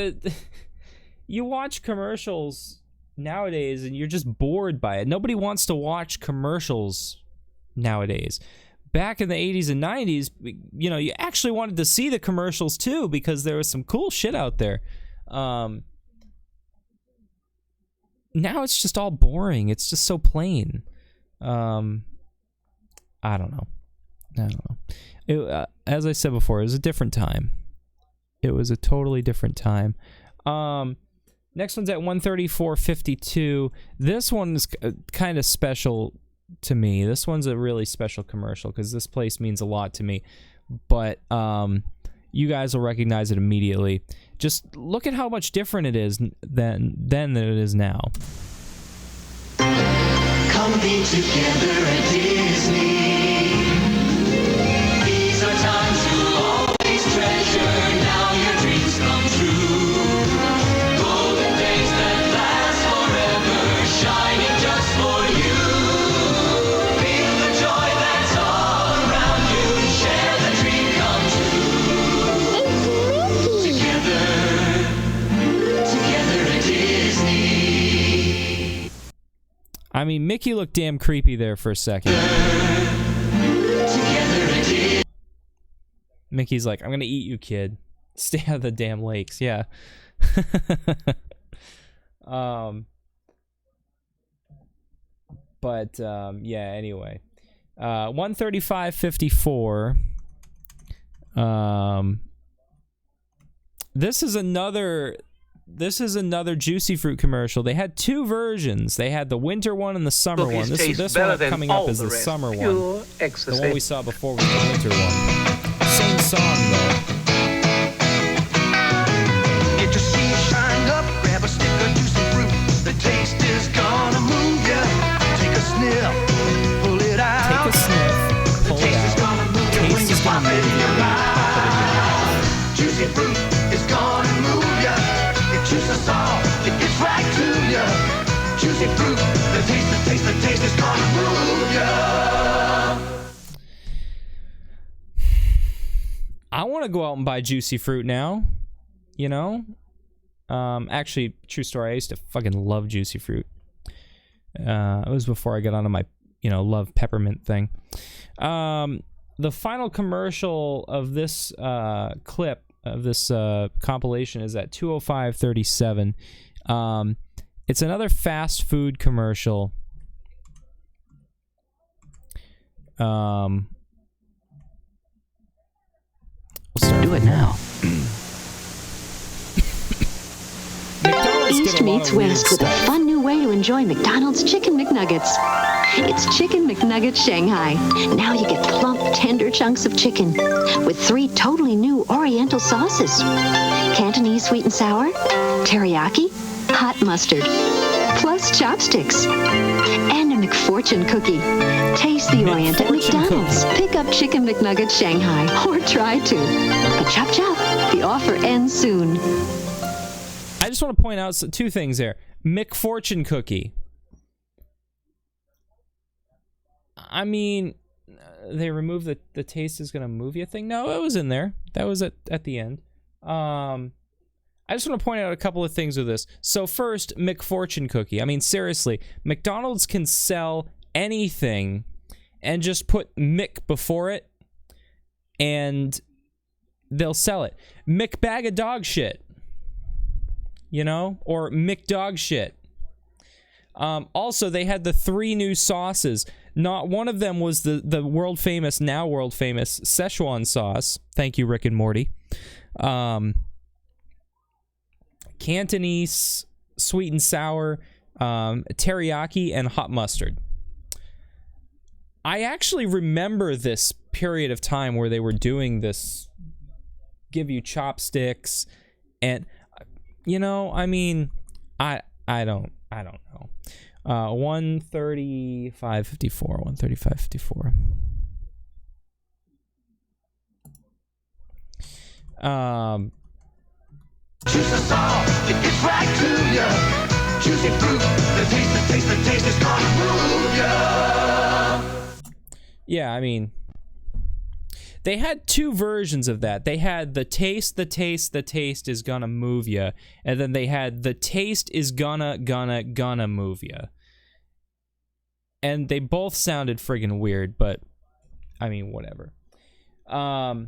you watch commercials nowadays and you're just bored by it. Nobody wants to watch commercials nowadays. Back in the 80s and 90s, you actually wanted to see the commercials too because there was some cool shit out there. Now it's just all boring. It's just so plain. I don't know. As I said before, it was a different time. It was a totally different time. Next one's at 134.52. This one is kind of special to me. This one's a really special commercial because this place means a lot to me. But you guys will recognize it immediately. Just look at how much different it is than it is now. Come be together at Disney. These are times you'll always treasure. Now your dreams come true. Golden days that last forever, shining just for you. Feel the joy that's all around you. Share the dream come true. Together at Disney. I mean, Mickey looked damn creepy there for a second. Mickey's like, I'm gonna eat you, kid. Stay out of the damn lakes. Yeah. Yeah, anyway. 135.54. This is another Juicy Fruit commercial. They had two versions. They had the winter one and the summer one. This one coming up is the summer one. The one we saw before was the winter one. Same song though. Get your seat shined up, grab a stick of juicy fruit. The taste is gonna move ya. Take a sniff, pull it out. Take a sniff, pull it out. Taste is gonna move ya when you pop it in your mouth. Juicy fruit is gonna move ya. It juices all, it gets right to ya. Juicy fruit, the taste is gonna move ya. I want to go out and buy Juicy Fruit now. You know? Actually, true story, I used to fucking love Juicy Fruit. It was before I got onto my, love peppermint thing. The final commercial of this clip, of this compilation, is at 2:05:37. It's another fast food commercial. We'll do it now. East meets West with a fun new way to enjoy McDonald's Chicken McNuggets. It's Chicken McNugget Shanghai. Now you get plump, tender chunks of chicken with 3 totally new Oriental sauces. Cantonese sweet and sour, teriyaki, hot mustard, plus chopsticks. And a McFortune cookie. Taste the Orient at McDonald's. Pick up Chicken McNugget Shanghai or try to. But chop chop, the offer ends soon. I just want to point out two things there. McFortune cookie. I mean, they removed the taste is going to move you thing. No, it was in there. That was at the end. I just want to point out a couple of things with this. So first, McFortune cookie. I mean, seriously, McDonald's can sell anything and just put Mick before it, and they'll sell it. McBag of dog shit. Or McDog shit. Also, they had the 3 new sauces. Not one of them was the world famous Szechuan sauce. Thank you, Rick and Morty. Cantonese, sweet and sour, teriyaki, and hot mustard. I actually remember this period of time where they were doing this, give you chopsticks, and I mean, I don't know. 135.54. Juice us all, it gets right to ya. Juicy fruit, the taste is gonna move ya. Yeah, I mean, they had 2 versions of that. They had the taste is gonna move ya, and then they had the taste is gonna move ya. And they both sounded friggin' weird, but I mean, whatever. All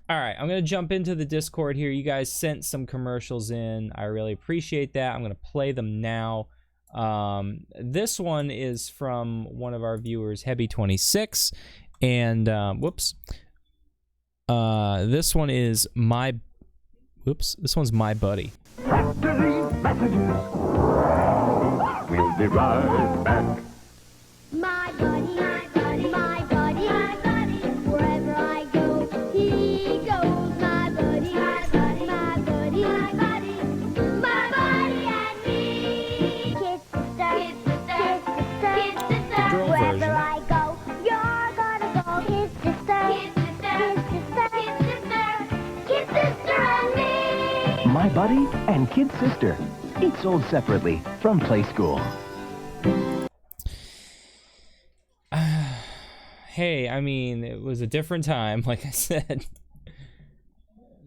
right, I'm gonna jump into the Discord here. You guys sent some commercials in. I really appreciate that. I'm gonna play them now. This one is from one of our viewers, Hebby26. And, this one is this one's My Buddy. After these messages, we'll be right back. My buddy, my buddy, my buddy, wherever I go, he My Buddy and Kid Sister. Each sold separately from Play School. Hey, I mean, it was a different time, like I said.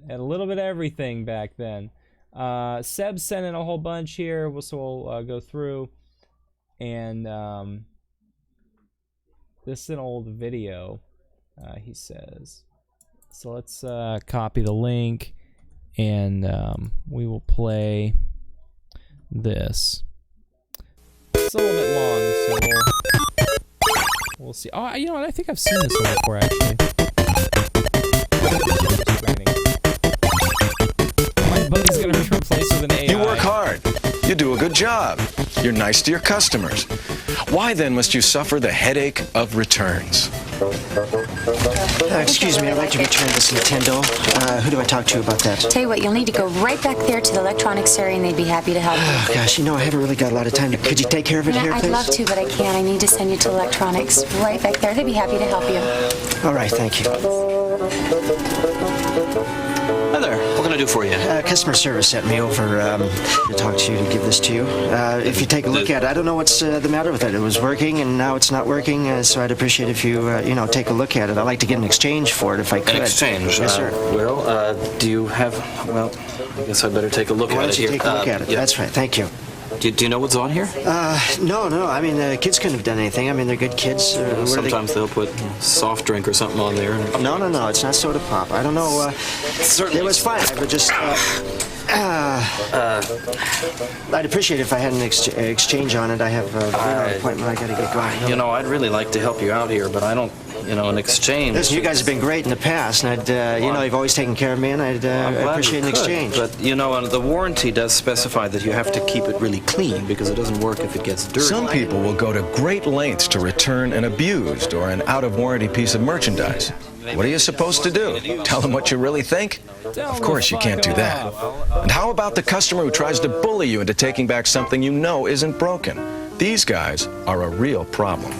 Had a little bit of everything back then. Seb sent in a whole bunch here, so we'll go through. And this is an old video, he says. So let's copy the link, and we will play this. It's a little bit long, so we'll see. Oh, you know what? I think I've seen this one before, actually. My buddy's gonna be replaced with an AI. You work hard. You do a good job. You're nice to your customers. Why then must you suffer the headache of returns? Excuse me, I'd like to return this Nintendo. Who do I talk to about that? Tell you what, you'll need to go right back there to the electronics area and they'd be happy to help you. Oh, gosh, you know, I haven't really got a lot of time. Could you take care of it here, I'd please? love to, but I can't. I need to send you to electronics. Right back there. They'd be happy to help you. All right, thank you. Hi there. What can I do for you? Customer service sent me over to talk to you, to give this to you. If you take a look at it, I don't know what's the matter with it. It was working, and now it's not working, so I'd appreciate if you, take a look at it. I'd like to get an exchange for it if I could. An exchange? Yes, sir. Do you have... Well, I guess I'd better take a look at it here. Why don't you take a look at it? Yeah. That's right. Thank you. Do you know what's on here? No. I mean, the kids couldn't have done anything. I mean, they're good kids. Sometimes they'll put soft drink or something on there. No. It's not soda pop. I don't know. Certainly. It was fine. I would just... I'd appreciate it if I had an exchange on it. I have an appointment I got to get going. I'd really like to help you out here, but I don't... an exchange... Listen, you guys have been great in the past, and you've always taken care of me, and I'd appreciate an exchange. But, the warranty does specify that you have to keep it really clean because it doesn't work if it gets dirty. Some people will go to great lengths to return an abused or an out-of-warranty piece of merchandise. What are you supposed to do? Tell them what you really think? Of course you can't do that. And how about the customer who tries to bully you into taking back something you know isn't broken? These guys are a real problem.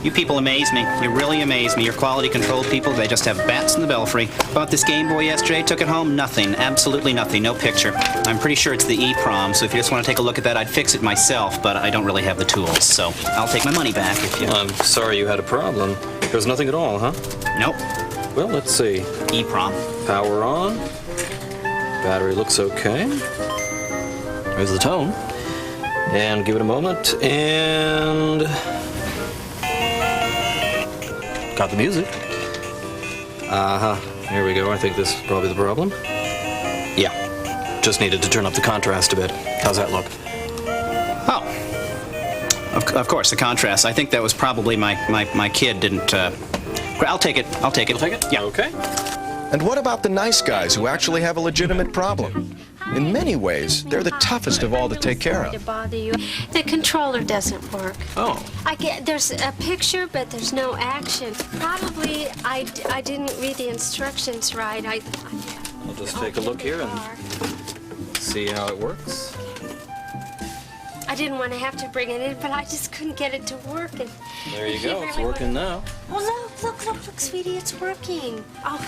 You people amaze me. You really amaze me. Your quality control people, they just have bats in the belfry. Bought this Game Boy yesterday, took it home, nothing. Absolutely nothing. No picture. I'm pretty sure it's the EEPROM, so if you just want to take a look at that, I'd fix it myself, but I don't really have the tools, so I'll take my money back if you... I'm sorry you had a problem. There's nothing at all, huh? Nope. Well, let's see. EEPROM. Power on. Battery looks okay. There's the tone. And give it a moment, and... Got the music. Here we go. I think this is probably the problem. Yeah. Just needed to turn up the contrast a bit. How's that look? Oh. Of course, the contrast. I think that was probably my kid didn't... I'll take it. You'll take it? Yeah. Okay. And what about the nice guys who actually have a legitimate problem? In many ways, they're the toughest of all to take care of. To bother you. The controller doesn't work. Oh. There's a picture, but there's no action. Probably I didn't read the instructions right. I'll just take a look here and see how it works. I didn't want to have to bring it in, but I just couldn't get it to work. And there you go. It's working now. Oh, look, sweetie, it's working. Oh,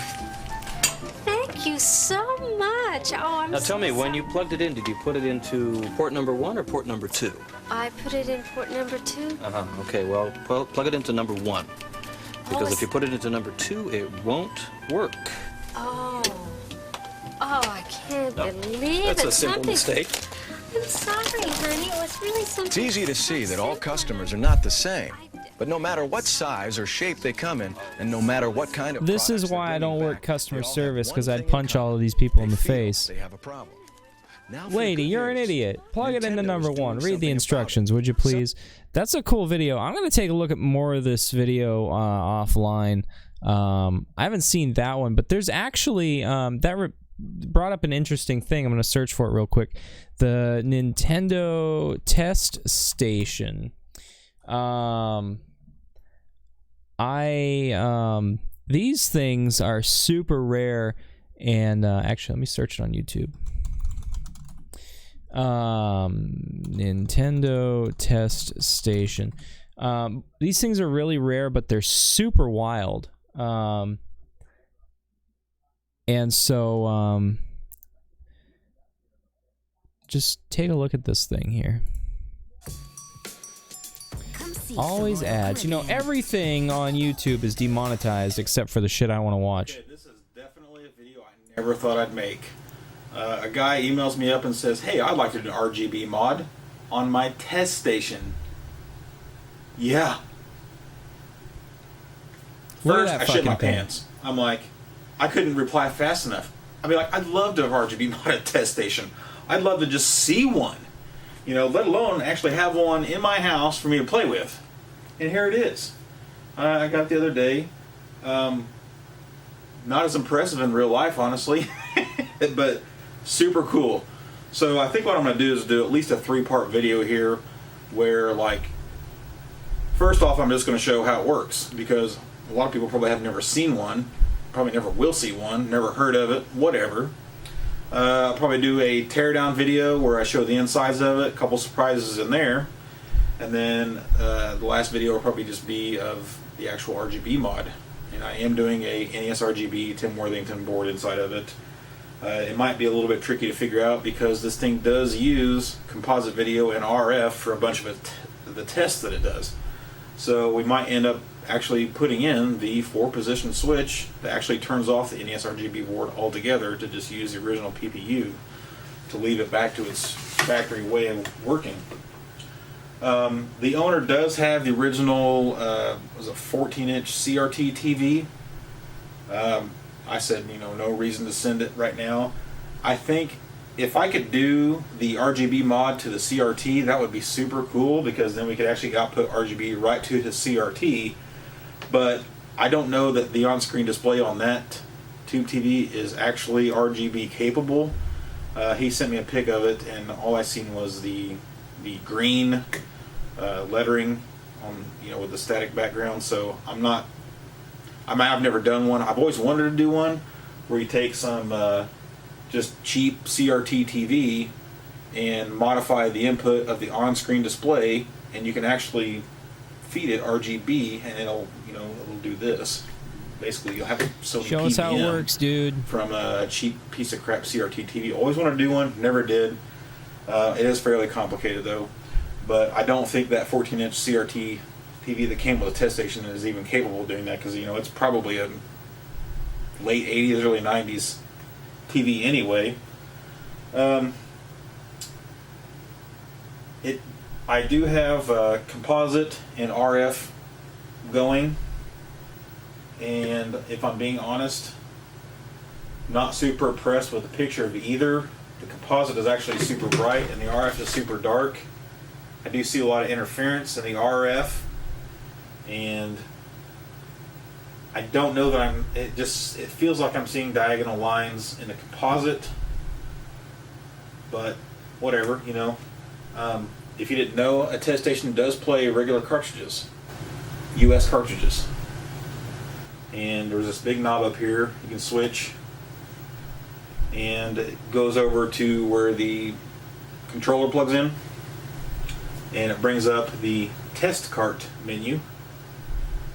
thank you so much. Oh, I'm Now tell me, when you plugged it in, did you put it into port number 1 or port number 2? I put it in port number 2. Okay, well, plug it into number 1. Because if you put it into number 2, it won't work. Oh, I can't believe That's it. a simple mistake. I'm sorry, honey. It was really something. It's easy to see that all customers are not the same. But no matter what size or shape they come in, and no matter what kind of... This is why I don't work customer service, because I'd punch all of these people in the face. They have a problem. Lady, you're an idiot. Plug it into number 1. Read the instructions, would you please? That's a cool video. I'm going to take a look at more of this video offline. I haven't seen that one, but there's actually... brought up an interesting thing. I'm going to search for it real quick. The Nintendo Test Station. These things are super rare, and actually, let me search it on YouTube. Nintendo Test Station. These things are really rare, but they're super wild. And so just take a look at this thing here. Always ads. You know, everything on YouTube is demonetized except for the shit I want to watch. Okay, this is definitely a video I never thought I'd make. A guy emails me up and says, hey, I'd like to do an RGB mod on my test station. Yeah. First, I shit my pants. I'm like, I couldn't reply fast enough. I mean, like, I'd love to have RGB mod at test station. I'd love to just see one. You know, let alone actually have one in my house for me to play with. And here it is. I got it the other day. Not as impressive in real life, honestly, but super cool. So I think what I'm going to do is do at least a 3-part video here where, like, first off, I'm just going to show how it works, because a lot of people probably have never seen one, probably never will see one, never heard of it, whatever. I'll probably do a teardown video where I show the insides of it, a couple surprises in there, and then the last video will probably just be of the actual RGB mod. And I am doing a NES RGB Tim Worthington board inside of it. It might be a little bit tricky to figure out because this thing does use composite video and RF for a bunch of the tests that it does. So we might end up actually putting in the 4-position switch that actually turns off the NES RGB board altogether to just use the original PPU to leave it back to its factory way of working. The owner does have the original, was a 14-inch CRT TV. I said, you know, no reason to send it right now. I think if I could do the RGB mod to the CRT, that would be super cool, because then we could actually output RGB right to the CRT. But I don't know that the on-screen display on that tube TV is actually RGB capable. He sent me a pic of it, and all I seen was the green lettering on, you know, with the static background. So I've never done one. I've always wanted to do one where you take some just cheap CRT TV and modify the input of the on-screen display, and you can actually feed it RGB, and it'll do this. Basically, you'll have a Sony Show us how it PVM works, dude. from a cheap piece of crap CRT TV. Always wanted to do one, never did. It is fairly complicated though, but I don't think that 14-inch CRT TV that came with a test station is even capable of doing that, because, you know, it's probably a late 80s, early 90s TV anyway. I do have composite and RF going, and if I'm being honest, not super impressed with the picture of either. The composite is actually super bright and the RF is super dark. I do see a lot of interference in the RF, and I don't know that it feels like I'm seeing diagonal lines in the composite, but whatever, you know. If you didn't know, a test station does play regular cartridges, US cartridges. And there's this big knob up here you can switch, and it goes over to where the controller plugs in, and it brings up the test cart menu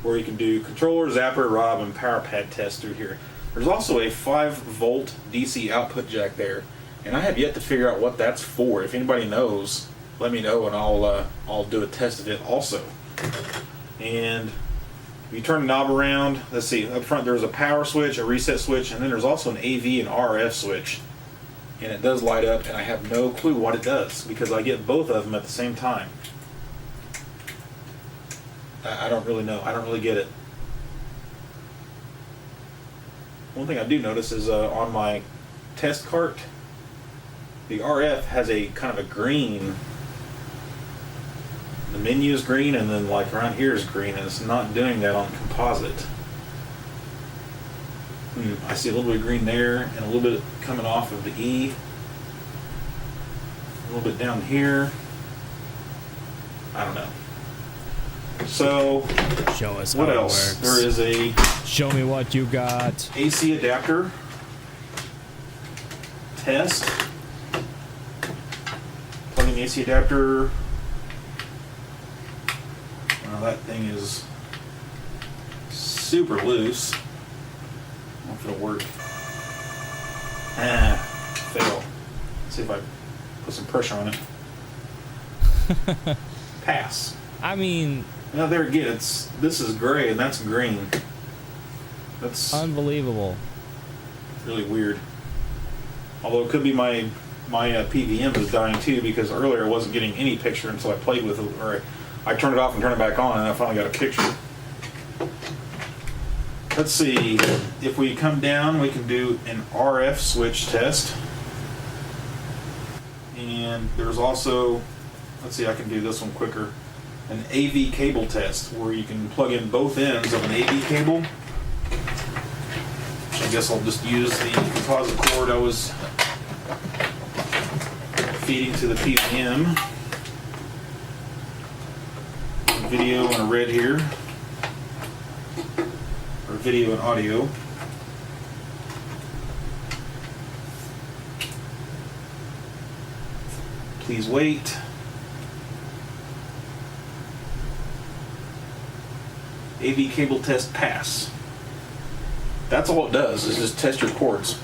where you can do controller, zapper, ROB, and power pad test through here. There's also a 5-volt DC output jack there, and I have yet to figure out what that's for. If anybody knows, let me know, and I'll do a test of it also. And if you turn the knob around, let's see, up front there's a power switch, a reset switch, and then there's also an AV and RF switch. And it does light up, and I have no clue what it does, because I get both of them at the same time. I don't really know. I don't really get it. One thing I do notice is on my test cart, the RF has a kind of a green. The menu is green, and then like around here is green, and it's not doing that on composite. I see a little bit of green there, and a little bit coming off of the E. A little bit down here. I don't know. So, show us what how else? It works. There is a show me what you got. AC adapter test. Plugging the AC adapter. Well, that thing is super loose. I don't know if it'll work. Fail. Let's see if I Put some pressure on it. Pass. I mean... Now there again, this is gray and that's green. That's unbelievable. Really weird. Although it could be my PVM is dying too, because earlier I wasn't getting any picture until I played with it, or I turned it off and turned it back on, and I finally got a picture. Let's see, if we come down, we can do an RF switch test. And there's also, let's see, I can do this one quicker, an AV cable test, where you can plug in both ends of an AV cable. I guess I'll just use the composite cord I was feeding to the PVM. Video and a red here, or video and audio. Please wait. AV cable test pass. That's all it does, is just test your cords.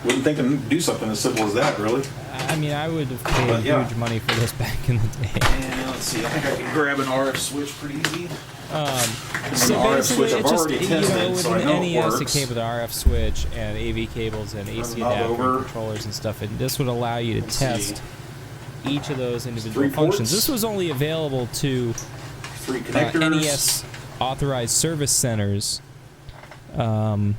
Wouldn't think to do something as simple as that, really. I mean, I would have paid huge money for this back in the day. And let's see, I think I can grab an RF switch pretty easy. So basically, it's just, already tested, with so I an know it NES, it works. came with an RF switch and AV cables and AC adapter controllers and stuff, and this would allow you to test each of those individual functions. This was only available to NES authorized service centers, of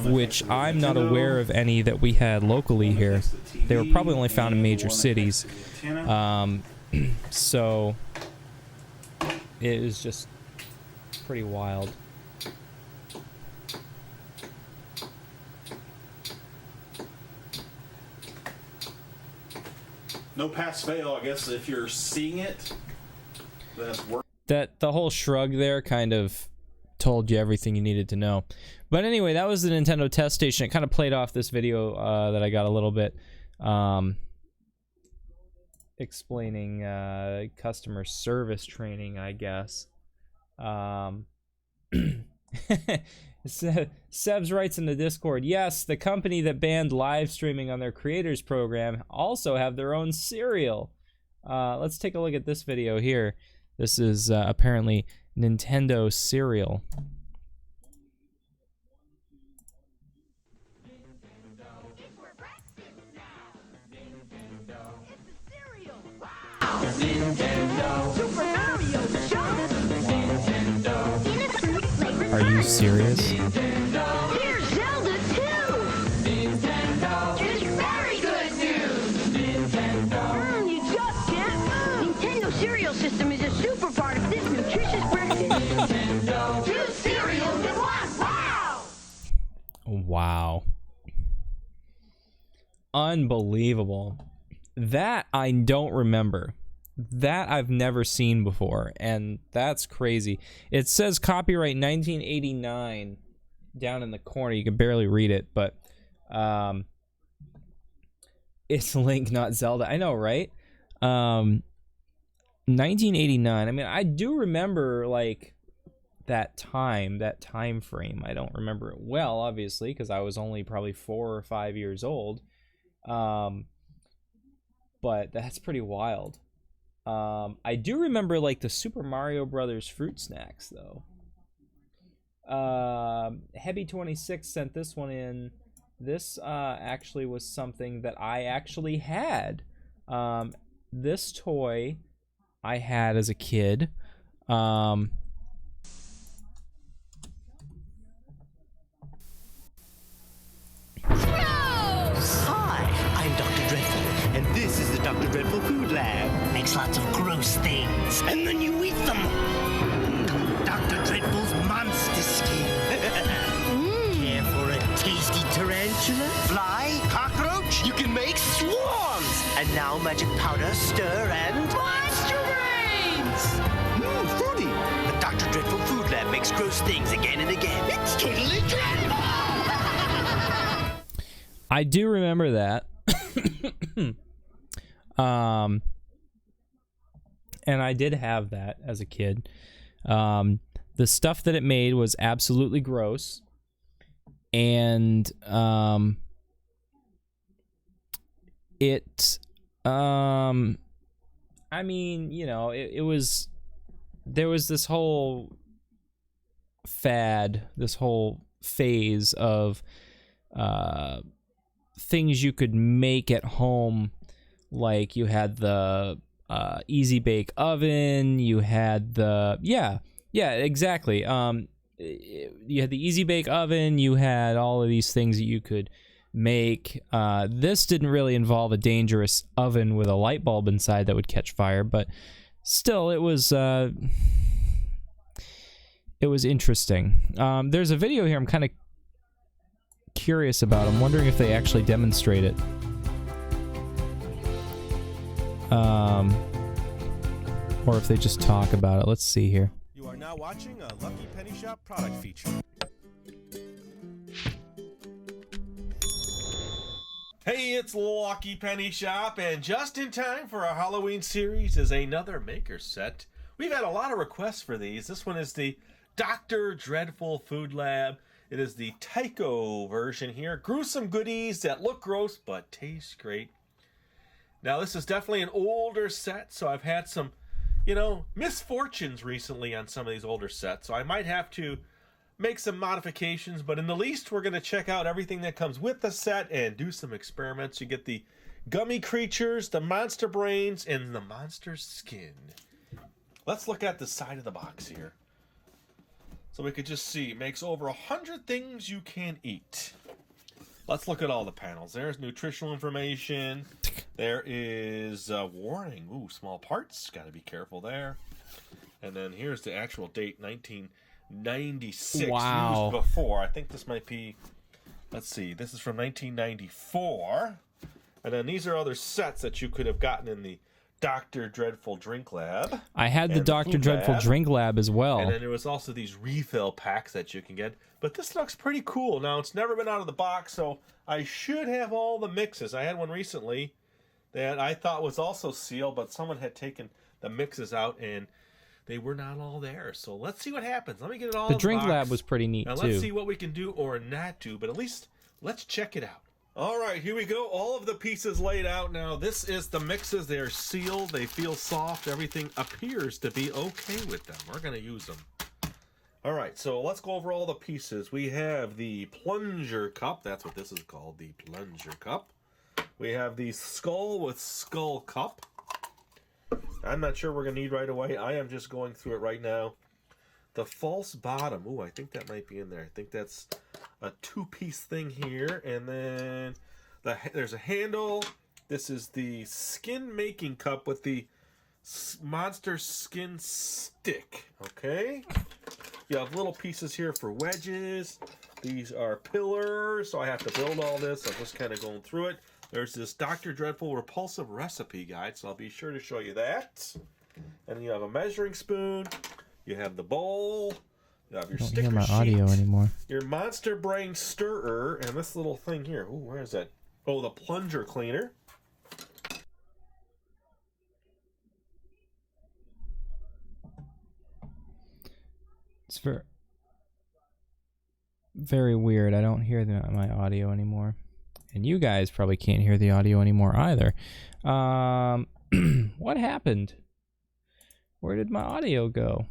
which I'm not aware of any that we had locally here. They were probably only found in major cities. So it was just pretty wild. No pass fail, I guess if you're seeing it, then it's working. That the whole shrug there kind of told you everything you needed to know. But anyway, that was the Nintendo test station. It kind of played off this video that I got a little bit explaining customer service training, I guess. Sebs writes in the Discord, yes, the company that banned live streaming on their creators program also have their own cereal. Let's take a look at this video here. This is apparently Nintendo cereal. Are you serious? Here's Zelda too. It's very good news. You just can't. Nintendo cereal system is a super part of this nutritious breakfast. 2 cereals in one. Wow! Wow. Unbelievable. That I don't remember. That I've never seen before, and that's crazy. It says copyright 1989 down in the corner. You can barely read it, but it's Link, not Zelda. I know, right? 1989. I mean, I do remember like that time frame. I don't remember it well, obviously, because I was only probably 4 or 5 years old. But that's pretty wild. I do remember like the Super Mario Brothers fruit snacks though. Heavy26 sent this one in. This actually was something that I actually had. This toy I had as a kid. Hi, I'm Dr. Dreadful, and this is the Dr. Dreadful Food Lab. Makes lots of gross things, and then you eat them. Dr. Dreadful's monster skin. Care for a tasty tarantula? Fly? Cockroach? You can make swarms! And now magic powder, stir, and... Monster brains! Fruity! The Dr. Dreadful Food Lab makes gross things again and again. It's totally dreadful! I do remember that. And I did have that as a kid. The stuff that it made was absolutely gross. I mean, you know, there was this whole fad, this whole phase of things you could make at home. Like you had the Easy Bake Oven, you had the yeah, exactly. You had the Easy Bake Oven, you had all of these things that you could make. This didn't really involve a dangerous oven with a light bulb inside that would catch fire, but still, it was interesting. There's a video here I'm kind of curious about. I'm wondering if they actually demonstrate it. Or if they just talk about it. Let's see here. You are now watching a Lucky Penny Shop product feature. Hey, it's Lucky Penny Shop, and just in time for our Halloween series is another maker set. We've had a lot of requests for these. This one is the Dr. Dreadful Food Lab. It is the Tycho version here. Gruesome goodies that look gross but taste great. Now, this is definitely an older set, so I've had some, misfortunes recently on some of these older sets, so I might have to make some modifications, but in the least, we're going to check out everything that comes with the set and do some experiments. You get the gummy creatures, the monster brains, and the monster skin. Let's look at the side of the box here. So we could just see, it makes over 100 things you can eat. Let's look at all the panels. There's nutritional information. There is a warning. Ooh, small parts. Got to be careful there. And then here's the actual date, 1996. Wow. Used before. I think this might be, let's see, this is from 1994. And then these are other sets that you could have gotten in the Dr. Dreadful Drink Lab. I had the Dr. Dreadful Drink Lab as well. And then there was also these refill packs that you can get. But this looks pretty cool. Now, it's never been out of the box, so I should have all the mixes. I had one recently that I thought was also sealed, but someone had taken the mixes out, and they were not all there. So let's see what happens. Let me get it all in The the Drink box. Lab was pretty neat, Now, too. let's see what we can do or not do, but at least let's check it out. All right, here we go. All of the pieces laid out now. This is the mixes. They are sealed. They feel soft. Everything appears to be okay with them. We're going to use them. All right, so let's go over all the pieces. We have the plunger cup. That's what this is called, the plunger cup. We have the skull with skull cup. I'm not sure we're going to need right away. I am just going through it right now. The false bottom. Ooh, I think that might be in there. I think that's a two-piece thing here. And then there's a handle. This is the skin making cup with the monster skin stick. Okay. You have little pieces here for wedges. These are pillars, so I have to build all this. I'm just kind of going through it. There's this Dr. Dreadful Repulsive Recipe Guide, so I'll be sure to show you that. And you have a measuring spoon. You have the bowl. You have your I don't sticker hear my sheet. audio anymore. Your monster brain stirrer, and this little thing here. Ooh, where is that? Oh, the plunger cleaner. It's very weird. I don't hear my audio anymore. And you guys probably can't hear the audio anymore either. What happened? Where did my audio go?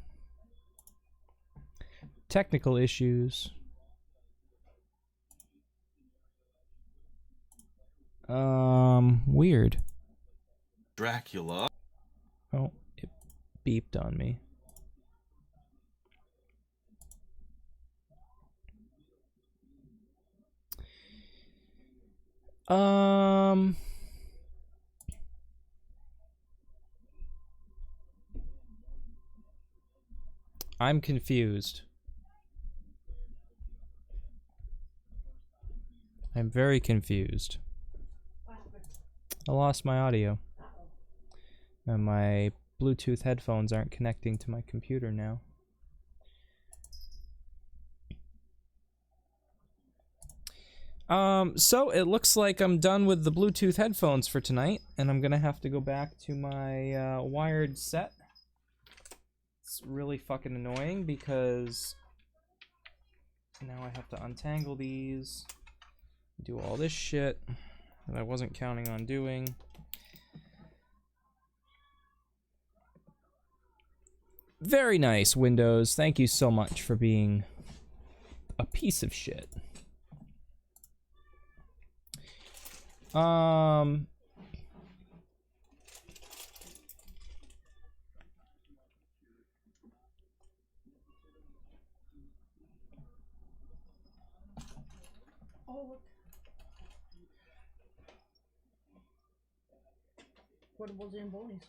Technical issues. Weird. Dracula. Oh, it beeped on me. I'm confused. I'm very confused. I lost my audio. And my Bluetooth headphones aren't connecting to my computer now. So it looks like I'm done with the Bluetooth headphones for tonight, and I'm gonna have to go back to my wired set. It's really fucking annoying because now I have to untangle these, do all this shit. that I wasn't counting on doing. Very nice, Windows. Thank you so much for being a piece of shit. Portable Zambonis.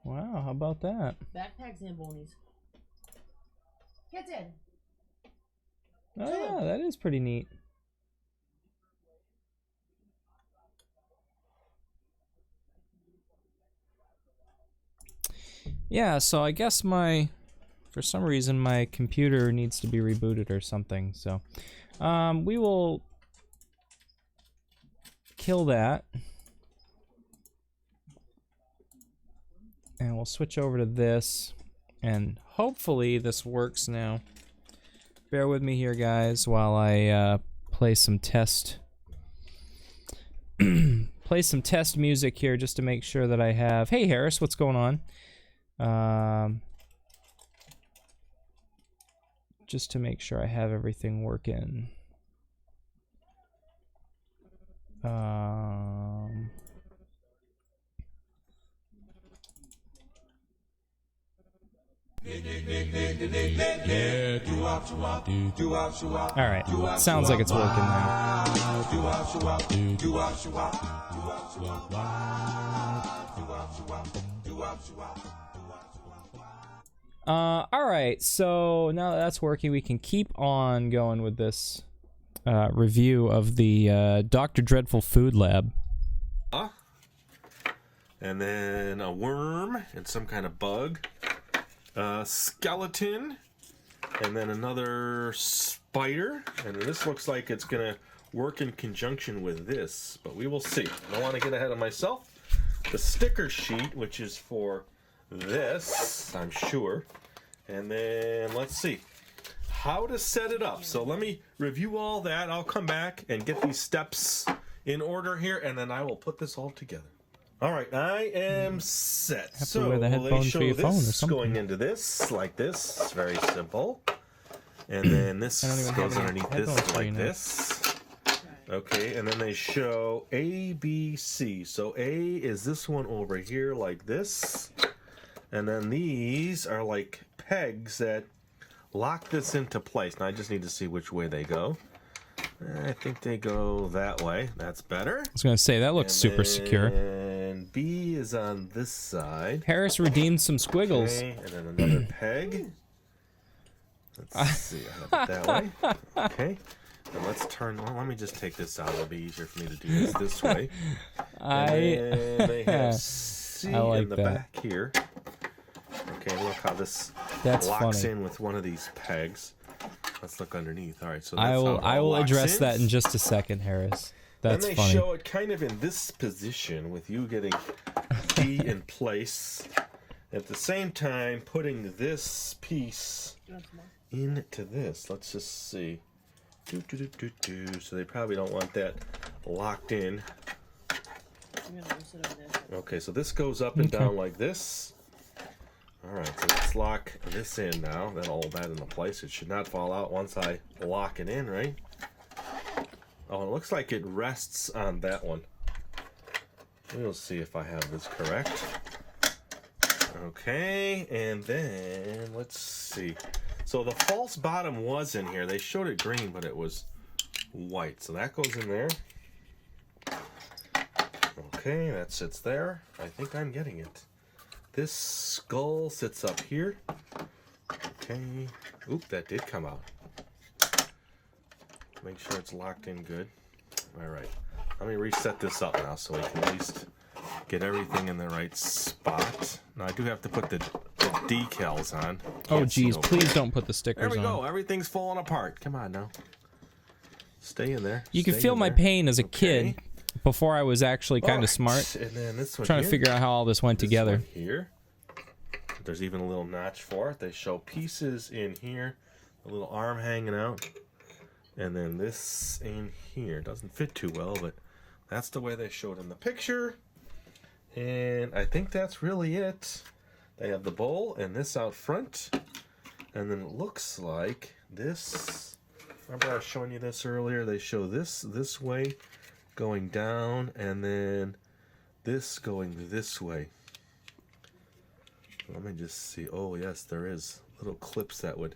Wow, how about that? Backpack Zambonis. Get in. Oh yeah, that is pretty neat. Yeah, so I guess for some reason my computer needs to be rebooted or something, so we will kill that. And we'll switch over to this, and hopefully this works now. Bear with me here, guys, while I play some test music here, just to make sure that I have. Hey, Harris, what's going on? Just to make sure I have everything working. Alright, sounds like it's working now. Alright, so now that that's working, we can keep on going with this review of the Dr. Dreadful Food Lab. And then a worm and some kind of bug. Skeleton, and then another spider, and this looks like it's gonna work in conjunction with this, but we will see. I don't want to get ahead of myself. The sticker sheet, which is for this, I'm sure, and then let's see how to set it up. So let me review all that. I'll come back and get these steps in order here, and then I will put this all together. All right, I am set. Have to so wear the they headphones show for your phone or this something. going into this, like this. It's very simple. And then this goes underneath this, like this. Okay, and then they show A, B, C. So A is this one over here, like this. And then these are like pegs that lock this into place. Now I just need to see which way they go. I think they go that way. That's better. I was going to say, that looks super secure. And B is on this side. Harris redeemed some squiggles. Okay, and then another peg. Let's see, I have it that way. Okay. And let's turn, well, let me just take this out. It'll be easier for me to do this way. And then they have C like in the that. back here. Okay, look how this That's locks funny. in with one of these pegs. Let's look underneath. All right, so I that's will how it all address locks that in just a second, Harris. That's and they funny. show it kind of in this position with you getting D in place. At the same time, putting this piece into this. Let's just see. So they probably don't want that locked in. Okay, so this goes up and Okay. down like this. Alright, so let's lock this in now. That'll hold that into place. It should not fall out once I lock it in, right? Oh, it looks like it rests on that one. We'll see if I have this correct. Okay, and then let's see. So the false bottom was in here. They showed it green, but it was white. So that goes in there. Okay, that sits there. I think I'm getting it. This skull sits up here. Okay. Oop, that did come out. Make sure it's locked in good. Alright. Let me reset this up now so we can at least get everything in the right spot. Now I do have to put the decals on. Oh, Can't see geez, no please point. don't put the stickers There we on. go. Everything's falling apart. Come on now. Stay in there. You can Stay feel in my there. pain as a kid before I was actually kind of Alright, smart. And then this one Trying here. to figure out how all this went together. One here. There's even a little notch for it. They show pieces in here. A little arm hanging out. And then this in here. Doesn't fit too well, but That's the way they showed in the picture. And I think that's really it. They have the bowl and this out front. And then it looks like this. Remember I was showing you this earlier? They show this way going down and then this going this way. Let me just see. Oh, yes, there is little clips that would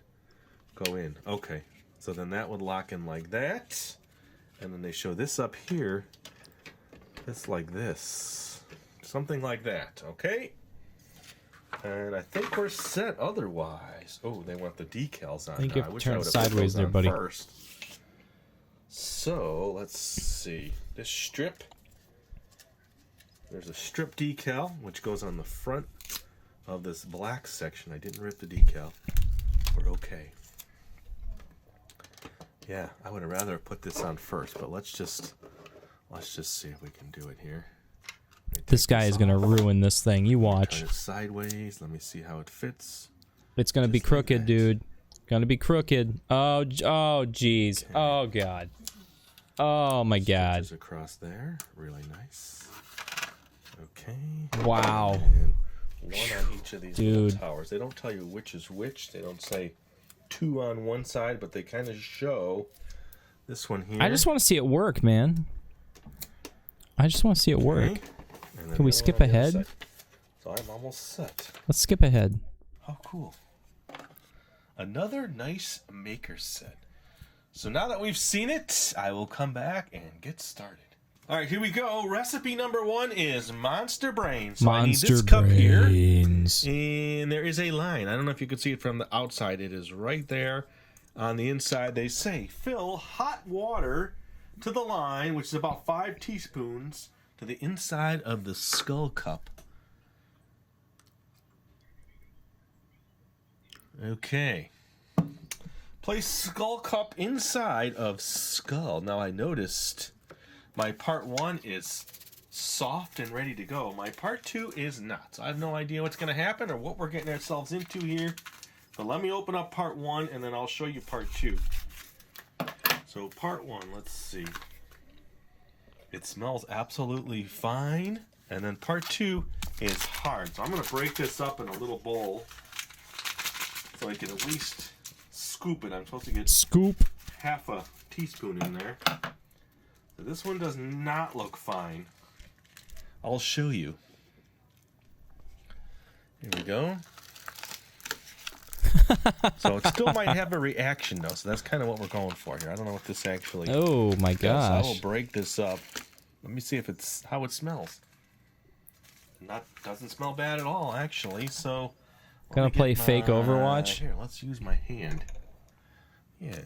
go in. Okay. So then that would lock in like that. And then they show this up here. It's like this. Something like that. Okay. And I think we're set otherwise. Oh, they want the decals on. I think you have to turn would've put sideways those there, on buddy. First. So, let's see. This strip. There's a strip decal, which goes on the front of this black section. I didn't rip the decal. We're okay. Yeah, I would have rather put this on first, but let's just see if we can do it here. This guy is gonna ruin this thing. You watch. Turn it sideways. Let me see how it fits. It's gonna be crooked, dude. Gonna be crooked. Oh, jeez. Oh god. Oh my god. Stitches across there. Really nice. Okay. Wow. And one on each of these Dude. little towers. They don't tell you which is which. They don't say two on one side, but they kind of show this one here. I just want to see it work, man. I just want to see it work. Okay. And then Can we the other skip one on the other ahead? side. So I'm almost set. Let's skip ahead. Oh, cool. Another nice maker set. So now that we've seen it, I will come back and get started. All right, here we go. Recipe number 1 is Monster Brain. So I need this cup here. And there is a line. I don't know if you can see it from the outside. It is right there. On the inside, they say, fill hot water to the line, which is about 5 teaspoons, to the inside of the skull cup. Okay. Place skull cup inside of skull. Now I noticed my part 1 is soft and ready to go. My part 2 is not. So I have no idea what's going to happen or what we're getting ourselves into here. But let me open up part 1 and then I'll show you part 2. So part 1, let's see. It smells absolutely fine. And then part 2 is hard. So I'm going to break this up in a little bowl so I can at least scoop it. I'm supposed to get half a teaspoon in there. So this one does not look fine. I'll show you. Here we go. So it still might have a reaction though, so that's kind of what we're going for here. I don't know what this actually Oh my does. I will gosh. break this up. Let me see if it's how it smells. Doesn't smell bad at all actually. So let Gonna me play get fake my- Overwatch? Here, let's use my hand. Yeah.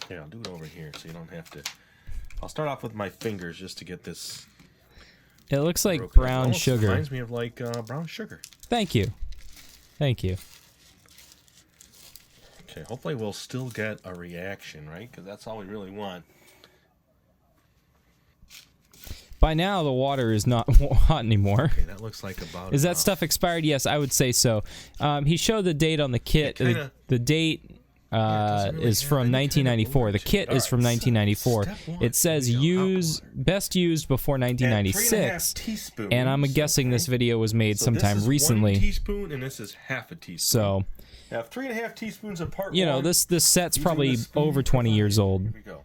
Here, I'll do it over here so you don't have to. I'll start off with my fingers just to get this. It looks like broken up. It brown almost sugar. Reminds me of like brown sugar. Thank you. Thank you. Okay, hopefully we'll still get a reaction, right? Because that's all we really want. By now, the water is not hot anymore. Okay, that looks like about. Is that enough. stuff expired? Yes, I would say so. He showed the date on the kit. kinda- The date is from 1994. The kit is from 1994. It says best used before 1996. teaspoons, And I'm guessing this video was made So sometime this is recently. 1 teaspoon, and this is half a teaspoon. So, I have 3.5 teaspoons of part you know, 1. this set's using probably the spoon over 20 years old. Here we go.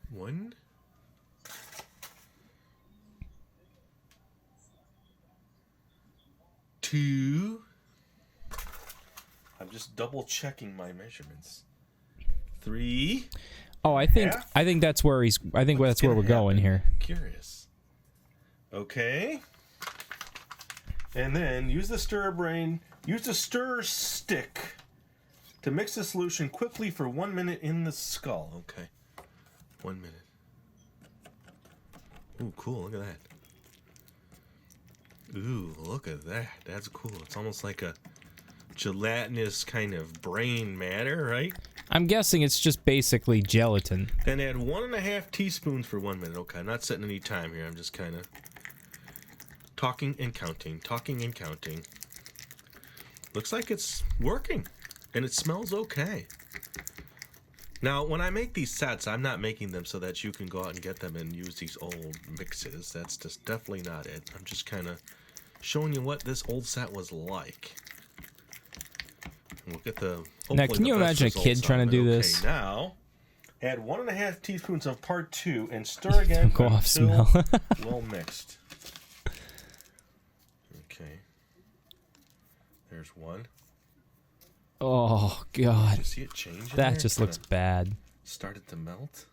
1. 2. I'm just double checking my measurements. 3. Oh, I think that's where that's where we're going here. Curious. Okay. And then use the stir stick to mix the solution quickly for 1 minute in the skull. Okay. 1 minute. Ooh, cool. Look at that. Ooh, look at that. That's cool. It's almost like a gelatinous kind of brain matter, right? I'm guessing it's just basically gelatin. Then add 1.5 teaspoons for 1 minute. Okay, I'm not setting any time here. I'm just kind of talking and counting. Looks like it's working, and it smells okay. Now, when I make these sets, I'm not making them so that you can go out and get them and use these old mixes. That's just definitely not it. I'm just kind of showing you what this old set was like. We'll get the. Now, can you imagine a kid trying to do this? Now, add 1.5 teaspoons of part 2 and stir again Go off until smell. well mixed. Okay. There's one. Oh God! Did you see it change? That just looks bad. Started to melt.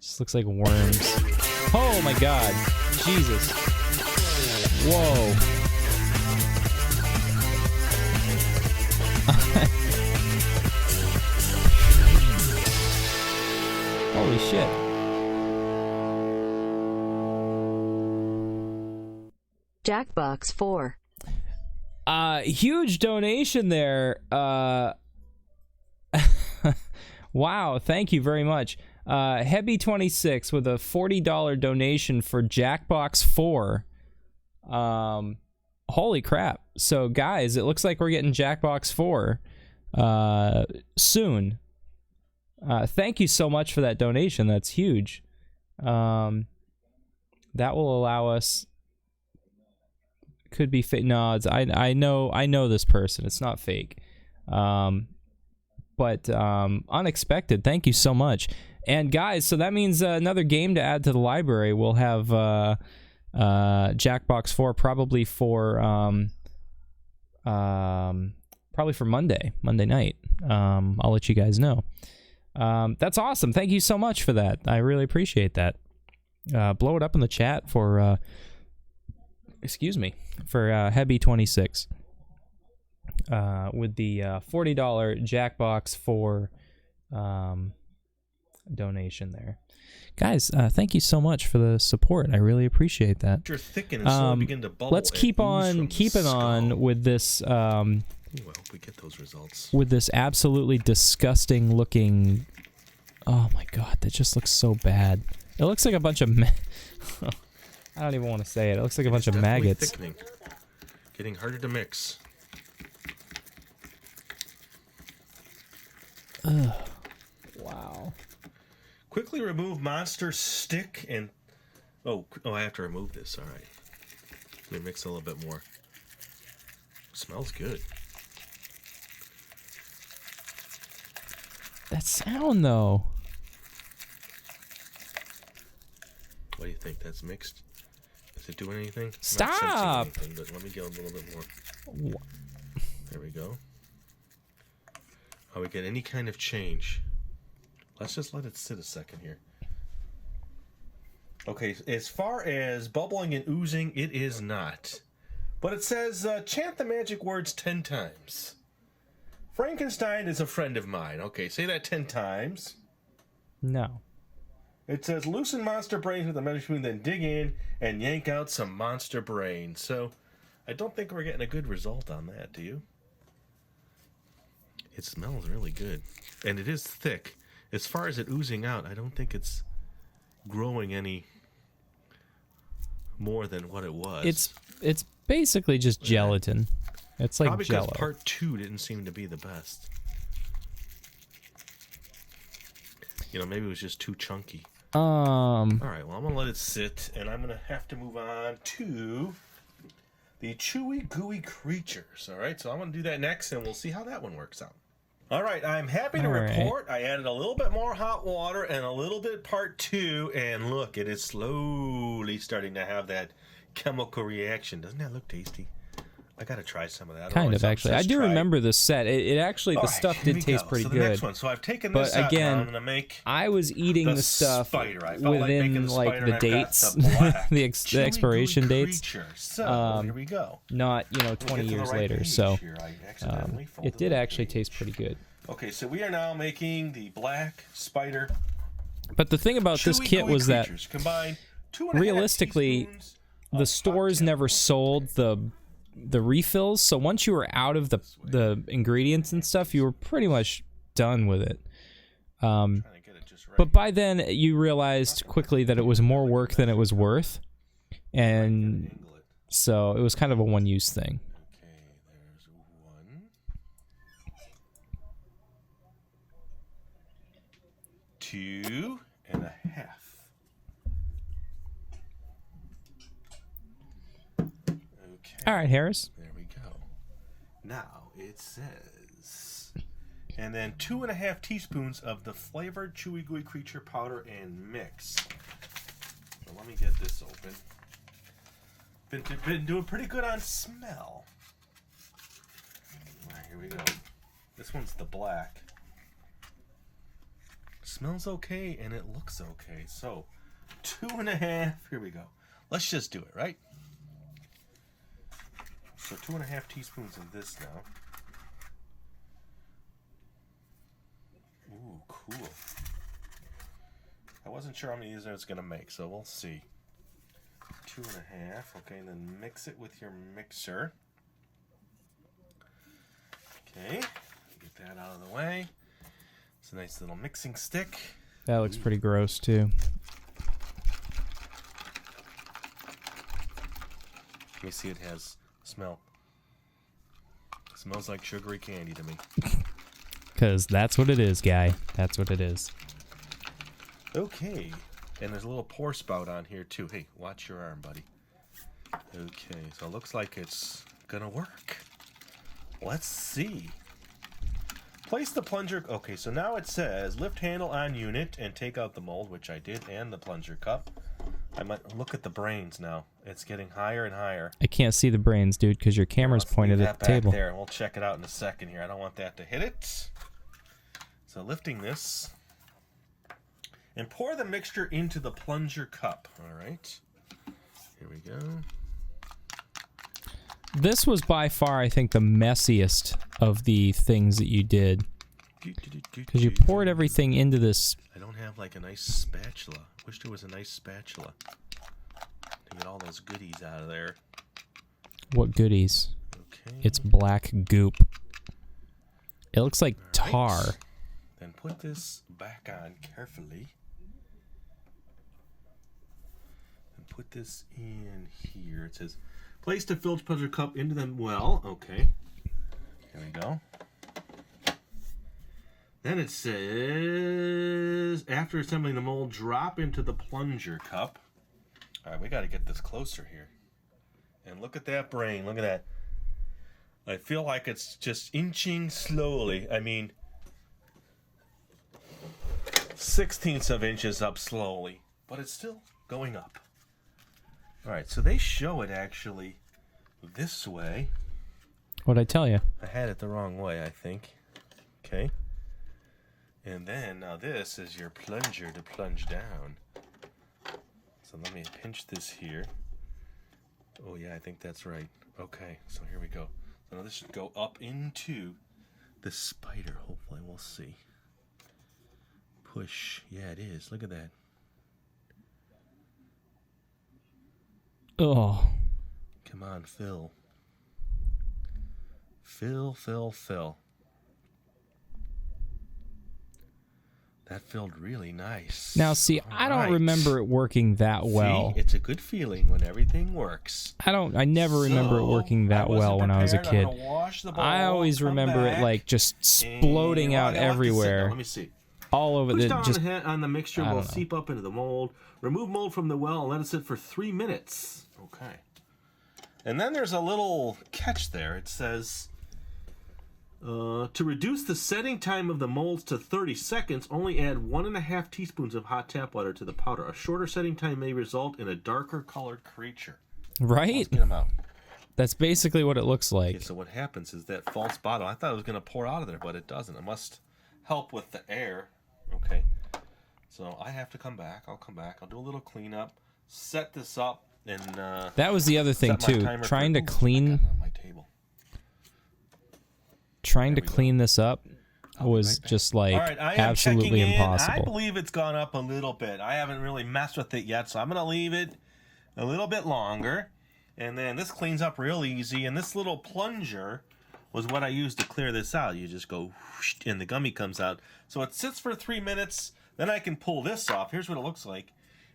Just looks like worms. Oh my God! Jesus! Whoa! Holy shit! Jackbox 4. Huge donation there. Wow, thank you very much. Hebby26 with a $40 donation for Jackbox 4. Holy crap. So guys, it looks like we're getting Jackbox 4 soon. Thank you so much for that donation. That's huge. That will allow us. Could be fake. No, it's, I know this person. It's not fake. But unexpected. Thank you so much. And guys, so that means another game to add to the library. We'll have Jackbox 4 probably for Monday night. I'll let you guys know. That's awesome. Thank you so much for that. I really appreciate that. Blow it up in the chat for excuse me, for Hebby26 with the $40 Jackbox 4 donation there. Guys, thank you so much for the support. I really appreciate that. You're thicken and slowly begin to bubble. Let's keep on keeping on with this. Well, we get those results. With this absolutely disgusting looking. Oh my God, that just looks so bad. It looks like a bunch of. I don't even want to say it. It looks like a bunch of maggots. Thickening. Getting harder to mix. Ugh. Wow. Quickly remove monster stick and... Oh, I have to remove this. All right. Let me mix a little bit more. Smells good. That sound, though. What do you think? That's mixed? Is it doing anything? Stop! Not sensing anything, but let me get a little bit more. There we go. Are we get any kind of change? Let's just let it sit a second here. Okay, as far as bubbling and oozing, it is not. But it says, chant the magic words 10 times. Frankenstein is a friend of mine. Okay, say that 10 times. No. It says, loosen monster brains with a measuring spoon, then dig in and yank out some monster brains. So, I don't think we're getting a good result on that, do you? It smells really good. And it is thick. As far as it oozing out, I don't think it's growing any more than what it was. It's basically just gelatin. It's like probably Jello. because part 2 didn't seem to be the best. You know, maybe it was just too chunky. All right, well, I'm going to let it sit, and I'm going to have to move on to the chewy, gooey creatures. All right, so I'm going to do that next, and we'll see how that one works out. All right, I'm happy to report I added a little bit more hot water and a little bit part 2, and look, it is slowly starting to have that chemical reaction. Doesn't that look tasty? I gotta try some of that. Kind of, actually. I do remember this set. It actually, the stuff did taste pretty good. Next one. So I've taken this but out again, now. I'm gonna make I was eating the stuff spider. I felt within like the dates, the expiration dates. So here we go. Not 20 years later. So it did actually taste pretty good. Okay, so we are now making the black spider. But the thing about this kit was that realistically, the stores never sold the refills, so once you were out of the ingredients and stuff, you were pretty much done with it. But by then you realized quickly that it was more work than it was worth, and so it was kind of a one-use thing. There's 1. 2. 2.5. Okay. All right, Harris. There we go. Now it says, and then 2.5 teaspoons of the flavored chewy gooey creature powder and mix. So let me get this open. Been doing pretty good on smell. All right, here we go. This one's the black. Smells okay and it looks okay. So 2.5. Here we go. Let's just do it, right? So 2.5 teaspoons of this now. Ooh, cool. I wasn't sure how many of these I was going to make, so we'll see. 2.5. Okay, and then mix it with your mixer. Okay, get that out of the way. It's a nice little mixing stick. That looks pretty gross, too. Let me see, it has smell. It smells like sugary candy to me. Because that's what it is, guy. That's what it is. Okay, and there's a little pour spout on here too. Hey, watch your arm, buddy. Okay, so it looks like it's gonna work. Let's see. Place the plunger. Okay, so now it says lift handle on unit and take out the mold, which I did, and the plunger cup. I might look at the brains now. It's getting higher and higher. I can't see the brains, dude, because your camera's pointed at the table. There, we'll check it out in a second here. I don't want that to hit it. So lifting this. And pour the mixture into the plunger cup. All right. Here we go. This was by far, I think, the messiest of the things that you did. Because you poured everything into this. I don't have like a nice spatula. Wish there was a nice spatula to get all those goodies out of there. What goodies? Okay. It's black goop. It looks like tar. Right. Then put this back on carefully. And put this in here. It says, place the filled plunger cup into the well. Okay. Here we go. Then it says, after assembling the mold, drop into the plunger cup. All right, we got to get this closer here. And look at that brain. Look at that. I feel like it's just inching slowly. I mean, 1/16 of inches up slowly, but it's still going up. All right, so they show it actually this way. What'd I tell you? I had it the wrong way, I think. Okay. And then, now this is your plunger to plunge down. So let me pinch this here. Oh yeah, I think that's right. Okay, so here we go. So now this should go up into the spider, hopefully. We'll see. Push. Yeah, it is. Look at that. Oh. Come on, fill. Fill, fill, fill. That filled really nice. Now, see, I don't remember it working that well. See, it's a good feeling when everything works. I never remember it working that well when I was a kid. I always remember it like just exploding out everywhere. Let me see. All over Push the down just the head on the mixture I will don't know. seep up into the mold. Remove mold from the well and let it sit for 3 minutes. Okay. And then there's a little catch there. It says, to reduce the setting time of the molds to 30 seconds, only add 1.5 teaspoons of hot tap water to the powder. A shorter setting time may result in a darker colored creature. right. Let's get them out. That's basically what it looks like. Okay, so what happens is that false bottle, I thought it was going to pour out of there, but it doesn't. It must help with the air. Okay. So I have to come back. I'll come back. I'll do a little cleanup, set this up, and That was the other thing set my too. timer Trying for- to clean, trying to clean this up was just like All right, I am absolutely checking in. I impossible. believe it's gone up a little bit. I haven't really messed with it yet, so I'm going to leave it a little bit longer. And then this cleans up real easy. And this little plunger was what I used to clear this out. You just go whoosh, and the gummy comes out. So it sits for 3 minutes. Then I can pull this off. Here's what it looks like.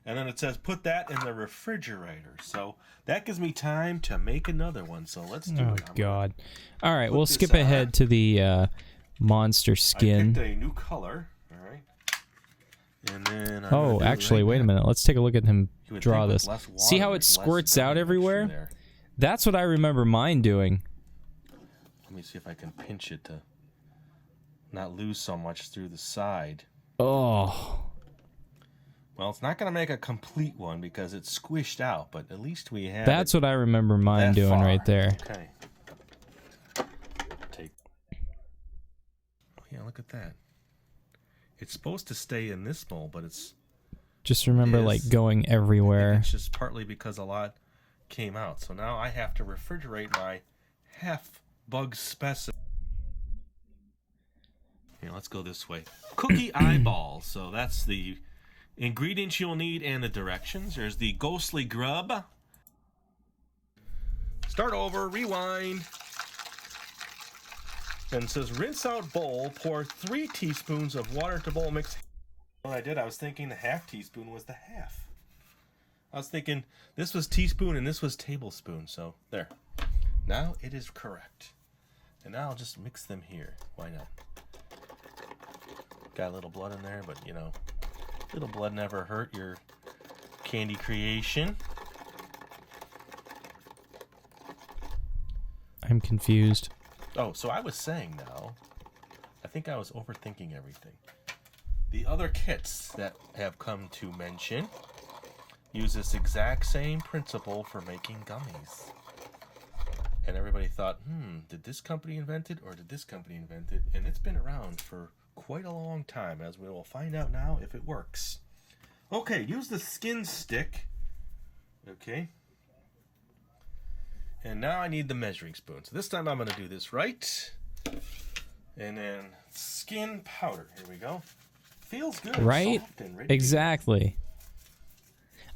And then it says put that in the refrigerator. So that gives me time to make another one. So let's do Oh it. God! All right, put we'll this skip on. ahead to the monster I skin. picked a new color. All right. And then Oh, actually, wait a minute. Let's take a look at him draw this. See how it squirts out everywhere? That's what I remember mine doing. Let me see if I can pinch it to not lose so much through the side. Oh. Well, it's not going to make a complete one because it's squished out, but at least we have That's what I remember mine doing right there. Okay. Yeah, look at that. It's supposed to stay in this mold, but it's... Just remember, like, going everywhere. It's just partly because a lot came out. So now I have to refrigerate my half-bug specimen. Here, let's go this way. Cookie eyeball. So that's the ingredients you'll need and the directions. There's the ghostly grub. Start over, rewind. And it says rinse out bowl, pour 3 teaspoons of water to bowl, mix. When I did, I was thinking the half teaspoon was the half. I was thinking this was teaspoon and this was tablespoon, so there. Now it is correct. And now I'll just mix them here. Why not? Got a little blood in there, but you know, little blood never hurt your candy creation. I'm confused. Oh, so I was saying now, I think I was overthinking everything. The other kits that have come to mention use this exact same principle for making gummies. And everybody thought, did this company invent it or did this company invent it? And it's been around for quite a long time, as we will find out now if it works. Okay, use the skin stick. Okay. And now I need the measuring spoon. So this time I'm going to do this right. And then skin powder. Here we go. Feels good. Right? Soft and ready. Exactly.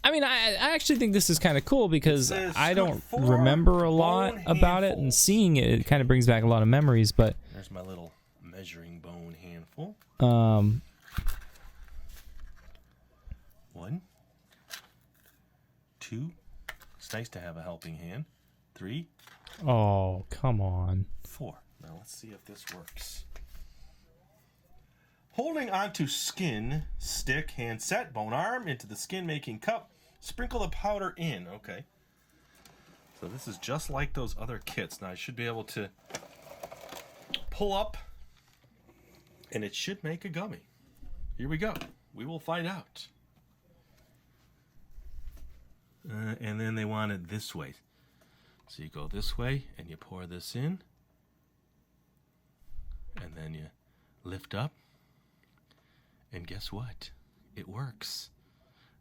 I mean, I actually think this is kind of cool because I don't remember a lot about it, and seeing it kind of brings back a lot of memories, but... There's my little measuring bone handful. 1, 2. It's nice to have a helping hand. 3. Oh, come on. 4. Now let's see if this works. Holding onto skin, stick, hand set, bone arm, into the skin making cup, sprinkle the powder in. Okay. So this is just like those other kits. Now I should be able to pull up, and it should make a gummy. Here we go. We will find out. And then they want it this way. So you go this way, and you pour this in. And then you lift up. And guess what? It works.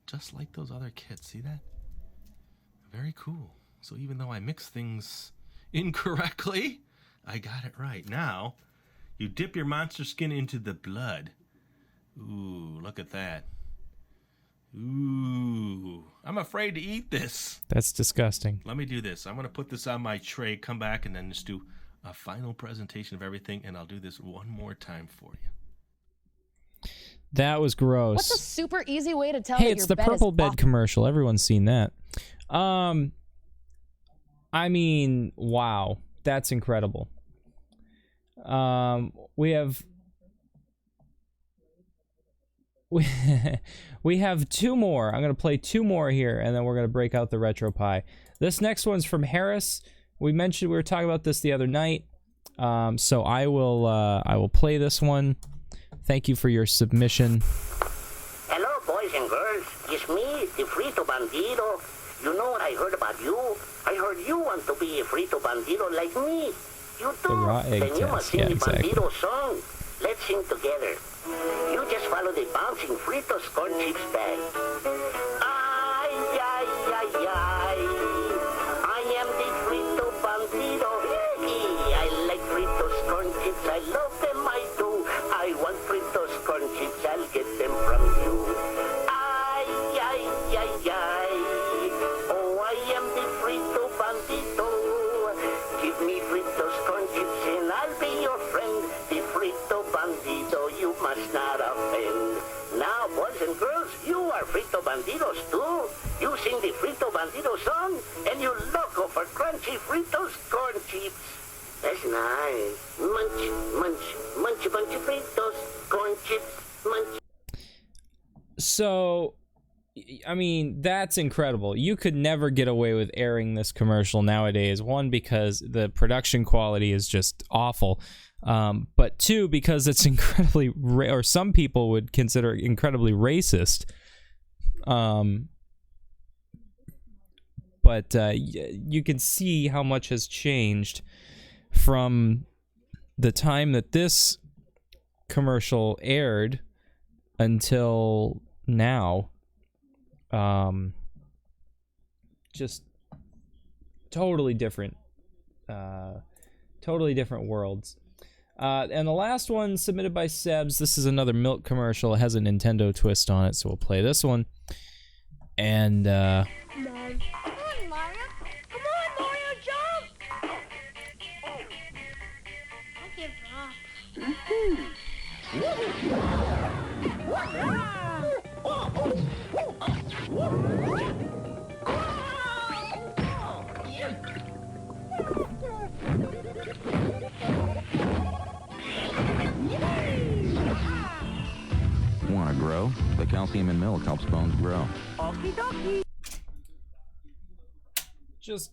Just like those other kits. See that? Very cool. So even though I mix things incorrectly, I got it right. Now, you dip your monster skin into the blood. Ooh, look at that. Ooh, I'm afraid to eat this. That's disgusting. Let me do this. I'm going to put this on my tray, come back, and then just do a final presentation of everything, and I'll do this one more time for you. That was gross. What's a super easy way to tell Hey, that it's your the bed purple is bed off? commercial. Everyone's seen that. I mean, wow. That's incredible. We have 2 more. I'm going to play 2 more here, and then we're going to break out the RetroPie. This next one's from Harris. We mentioned we were talking about this the other night, so I will play this one. Thank you for your submission. Hello, boys and girls. It's me, the Frito Bandido. You know what I heard about you? I heard you want to be a Frito Bandido like me. You do. The raw egg Then you test. must sing Yeah, the exactly. Bandido song. Let's sing together. You just follow the bouncing Fritos corn chips bag. Ay, ay, ay, ay. I am the Frito Bandido. I like Fritos corn chips. I love them, I do. I want Fritos corn chips. I'll get them from you. Ay, ay, ay, ay. Oh, I am the Frito Bandido. Give me Fritos corn chips and I'll be your friend. The Frito Bandido, you must not offend. Now, boys and girls, you are Frito Bandidos too. You sing the Frito Bandido song, and you loco for crunchy Fritos corn chips. That's nice. Munch, munch, munch a bunch of Fritos corn chips. Munch. So, I mean, that's incredible. You could never get away with airing this commercial nowadays. One, because the production quality is just awful. But two, because it's incredibly, or some people would consider it incredibly racist. But you can see how much has changed from the time that this commercial aired until now. Just totally different worlds. And the last one submitted by Sebs. This is another milk commercial. It has a Nintendo twist on it, so we'll play this one. And Come on, Mario. Come on, Mario, jump! Don't give up. Want to grow? The calcium in milk helps bones grow. Okie dokie. just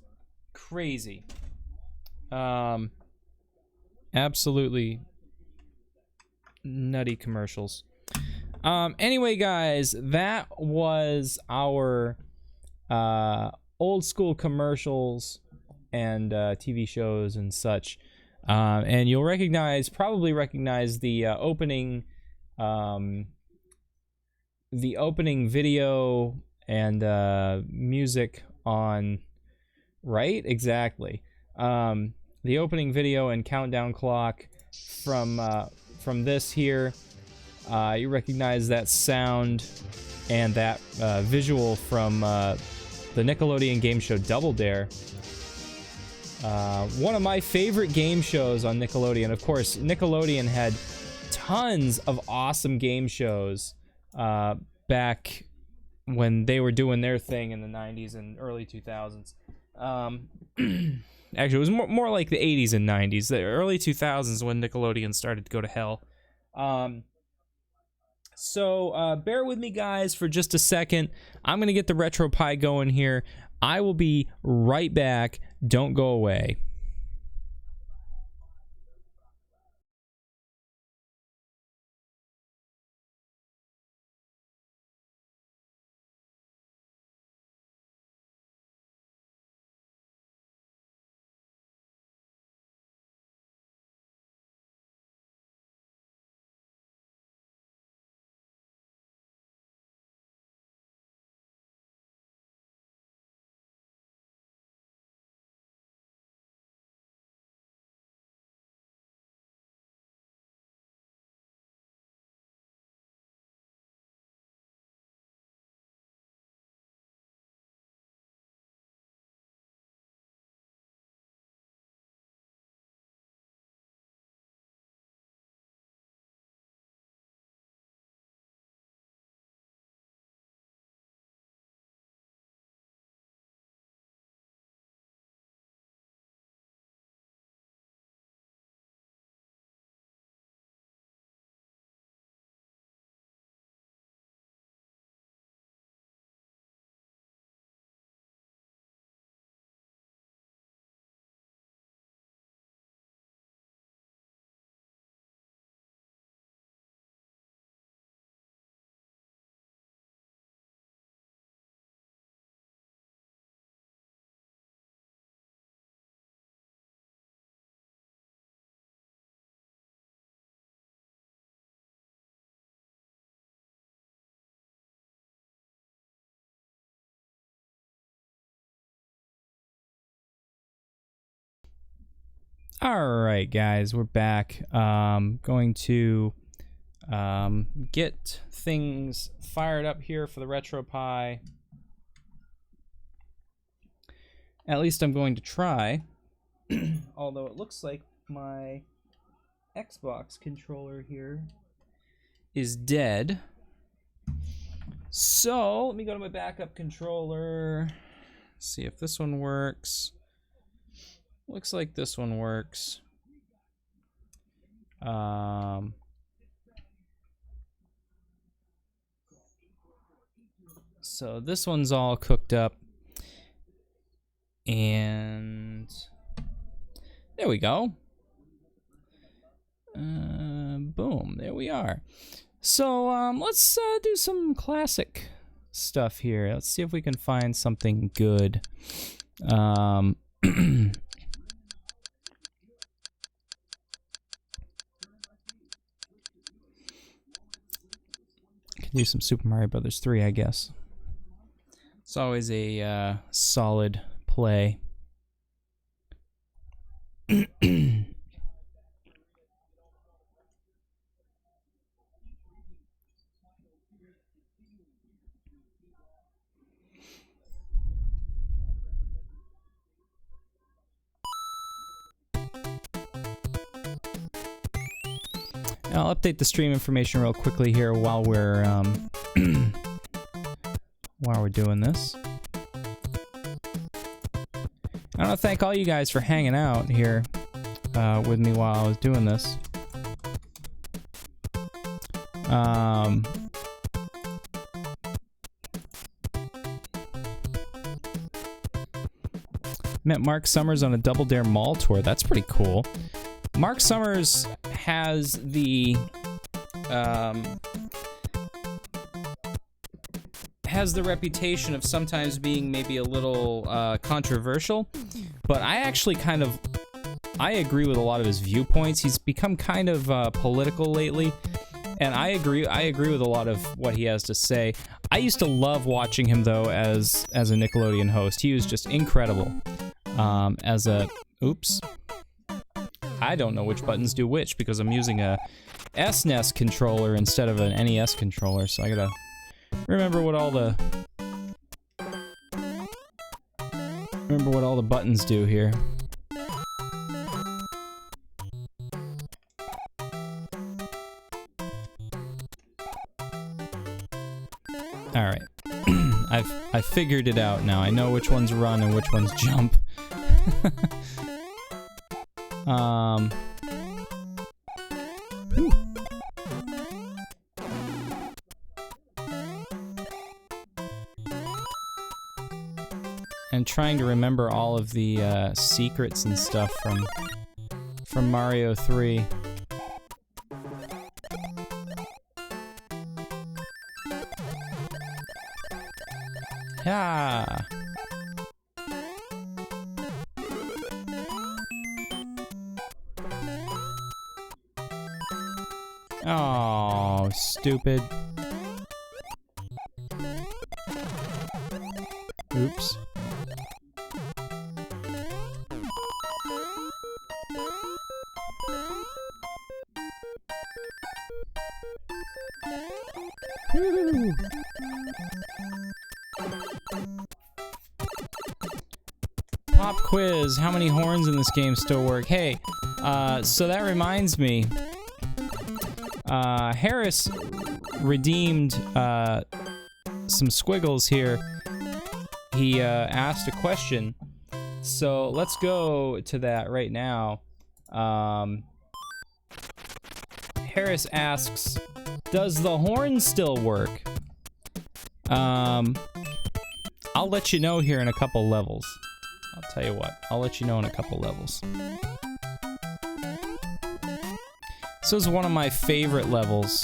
crazy. Absolutely nutty commercials. Anyway, guys, that was our old school commercials and TV shows and such. And you'll probably recognize the opening video and music on, right? Exactly. The opening video and countdown clock from this here. You recognize that sound and that visual from the Nickelodeon game show Double Dare. One of my favorite game shows on Nickelodeon. Of course, Nickelodeon had tons of awesome game shows back when they were doing their thing in the 90s and early 2000s. Actually, it was more like the 80s and 90s. The early 2000s when Nickelodeon started to go to hell. So bear with me, guys, for just a second. I'm going to get the RetroPie going here. I will be right back. Don't go away. All right, guys, we're back. Going to get things fired up here for the RetroPie. At least I'm going to try. Although it looks like my Xbox controller here is dead. So let me go to my backup controller. See if this one works. Looks like this one works. So this one's all cooked up. And there we go. Boom, there we are. So let's do some classic stuff here. Let's see if we can find something good. Can do some Super Mario Brothers 3, I guess. It's always a solid play. I'll update the stream information real quickly here while we're doing this. I want to thank all you guys for hanging out here with me while I was doing this. Met Mark Summers on a Double Dare Mall tour. That's pretty cool. Mark Summers has the reputation of sometimes being maybe a little controversial, but I actually I agree with a lot of his viewpoints. He's become kind of political lately, and I agree with a lot of what he has to say. I used to love watching him though as a Nickelodeon host. He was just incredible. Oops. I don't know which buttons do which because I'm using a SNES controller instead of an NES controller, so I gotta remember what all the buttons do here. All right. I figured it out now. I know which ones run and which ones jump. Whew. And trying to remember all of the secrets and stuff from Mario 3. Yeah. Oh, stupid. Oops. Woo. Pop quiz. How many horns in this game still work? Hey, so that reminds me. Harris redeemed some squiggles here. He asked a question, so let's go to that right now. Harris asks, does the horn still work? I'll let you know here in a couple levels. I'll tell you what, I'll let you know in a couple levels. This was one of my favorite levels,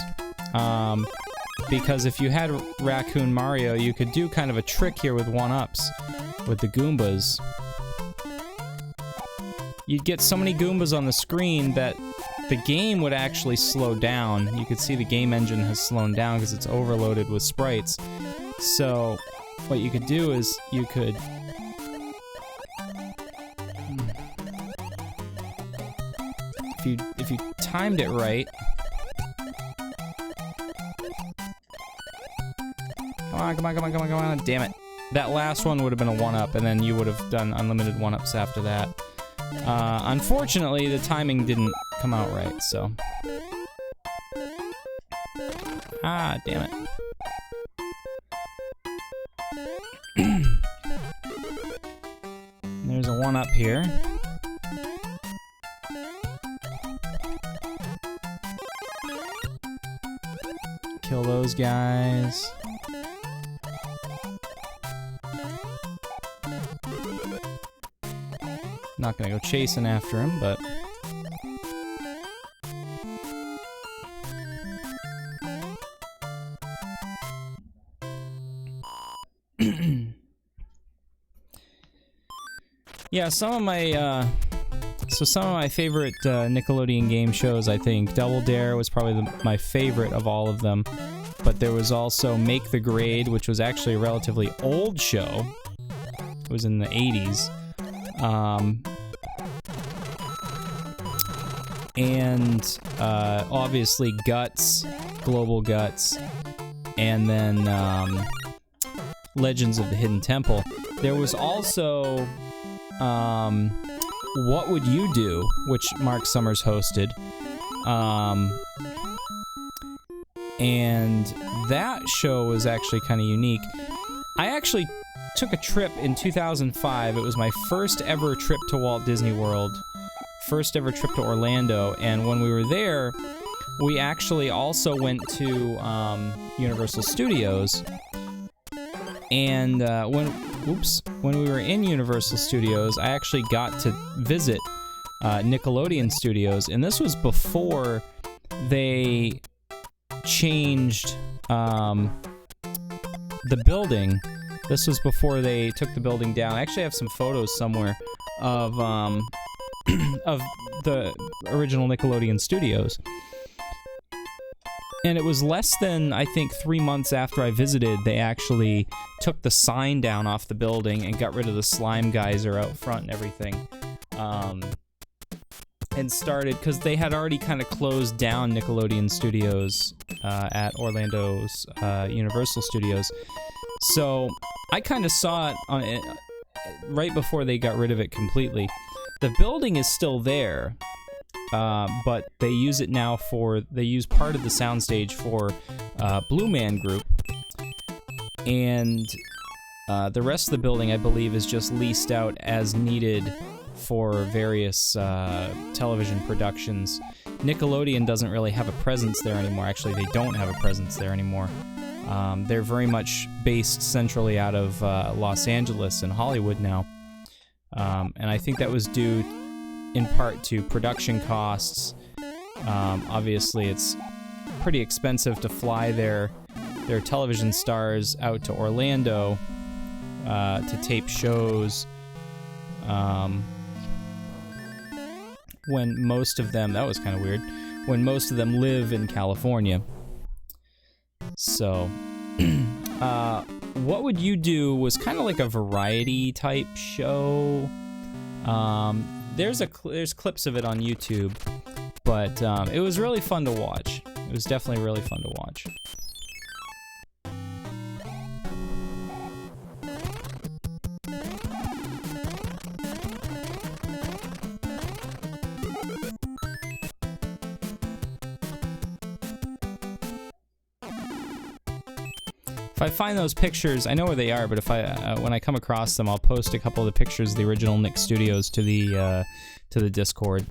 because if you had Raccoon Mario, you could do kind of a trick here with 1-ups, with the Goombas. You'd get so many Goombas on the screen that the game would actually slow down. You could see the game engine has slowed down because it's overloaded with sprites. So, what you could do is, you could... If you timed it right... Come on, damn it. That last one would have been a 1-up, and then you would have done unlimited 1-ups after that. Unfortunately, the timing didn't come out right, so... Ah, damn it. There's a 1-up here. Kill those guys. Not gonna go chasing after him, but... Yeah, some of my favorite Nickelodeon game shows, I think Double Dare was probably my favorite of all of them. But there was also Make the Grade, which was actually a relatively old show. It was in the 80s. And obviously Guts, Global Guts, and then Legends of the Hidden Temple. There was also What Would You Do, which Mark Summers hosted. And that show was actually kind of unique. I actually took a trip in 2005. It was my first ever trip to Walt Disney World. First ever trip to Orlando. And when we were there, we actually also went to Universal Studios. And when we were in Universal Studios, I actually got to visit Nickelodeon Studios. And this was before they changed the building. This was before they took the building down. I actually have some photos somewhere of of the original Nickelodeon Studios. And it was less than, I think, 3 months after I visited, they actually took the sign down off the building and got rid of the slime geyser out front and everything. And started, because they had already kind of closed down Nickelodeon Studios at Orlando's Universal Studios. So I kind of saw it on it right before they got rid of it completely. The building is still there, but they use it now they use part of the soundstage for Blue Man Group. And the rest of the building, I believe, is just leased out as needed for various television productions. Nickelodeon doesn't really have a presence there anymore. Actually, they don't have a presence there anymore. They're very much based centrally out of Los Angeles and Hollywood now. And I think that was due in part to production costs. Obviously, it's pretty expensive to fly their television stars out to Orlando to tape shows. When most of them, that was kind of weird, when most of them live in California. So, What Would You Do was kind of like a variety type show. There's clips of it on YouTube, but it was really fun to watch. It was definitely really fun to watch. If I find those pictures, I know where they are, but if when I come across them, I'll post a couple of the pictures of the original Nick Studios to the Discord.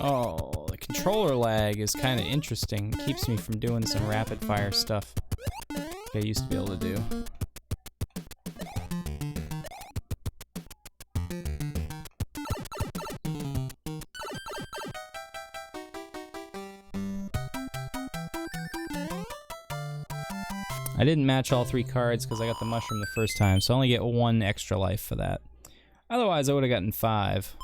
Oh, the controller lag is kind of interesting. It keeps me from doing some rapid fire stuff like I used to be able to do. I didn't match all 3 cards because I got the mushroom the first time, so I only get 1 extra life for that. Otherwise, I would have gotten 5.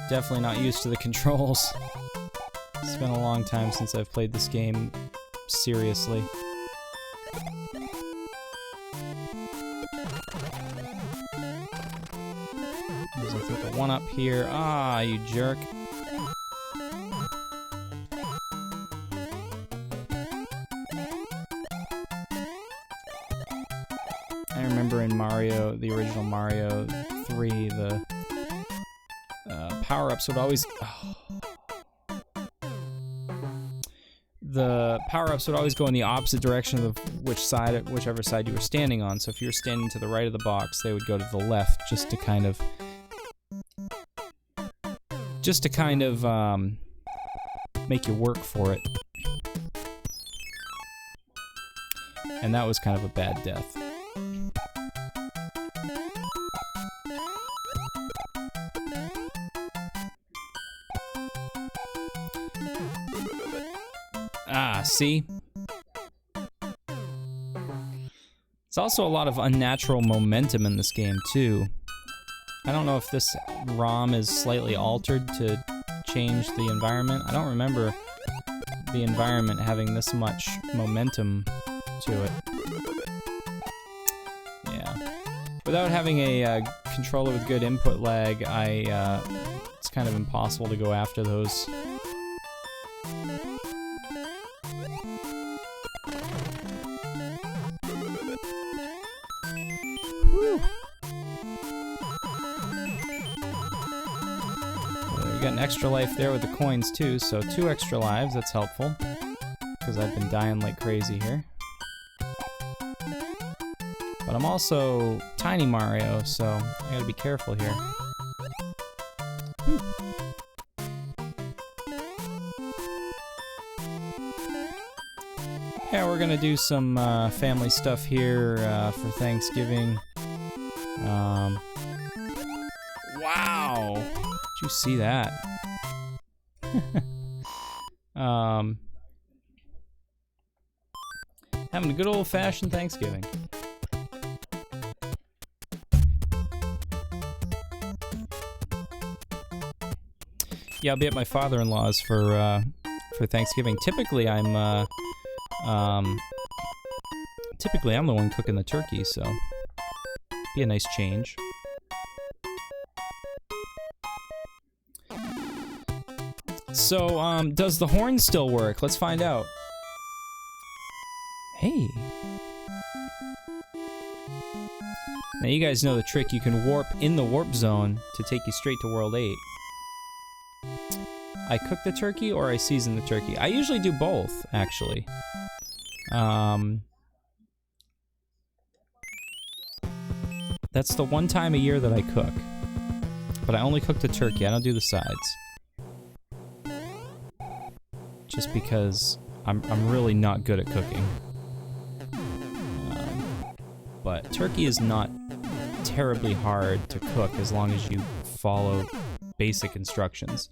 Definitely not used to the controls. It's been a long time since I've played this game seriously. There's, I think, the one up here. Ah, you jerk. power-ups would always... The power-ups would always go in the opposite direction of whichever side you were standing on. So if you were standing to the right of the box, they would go to the left, just to kind of make you work for it. And that was kind of a bad death. See? It's also a lot of unnatural momentum in this game, too. I don't know if this ROM is slightly altered to change the environment. I don't remember the environment having this much momentum to it. Yeah. Without having a controller with good input lag, it's kind of impossible to go after those. Got an extra life there with the coins too, so 2 extra lives, that's helpful. Because I've been dying like crazy here. But I'm also Tiny Mario, so I gotta be careful here. Whew. Yeah, we're gonna do some family stuff here for Thanksgiving. Wow! Did you see that? Having a good old-fashioned Thanksgiving. Yeah, I'll be at my father-in-law's for Thanksgiving. Typically, I'm the one cooking the turkey, so be a nice change. So, does the horn still work? Let's find out. Hey. Now you guys know the trick. You can warp in the warp zone to take you straight to World 8. I cook the turkey or I season the turkey. I usually do both, actually. That's the one time a year that I cook. But I only cook the turkey. I don't do the sides. Just because I'm really not good at cooking. But turkey is not terribly hard to cook as long as you follow basic instructions.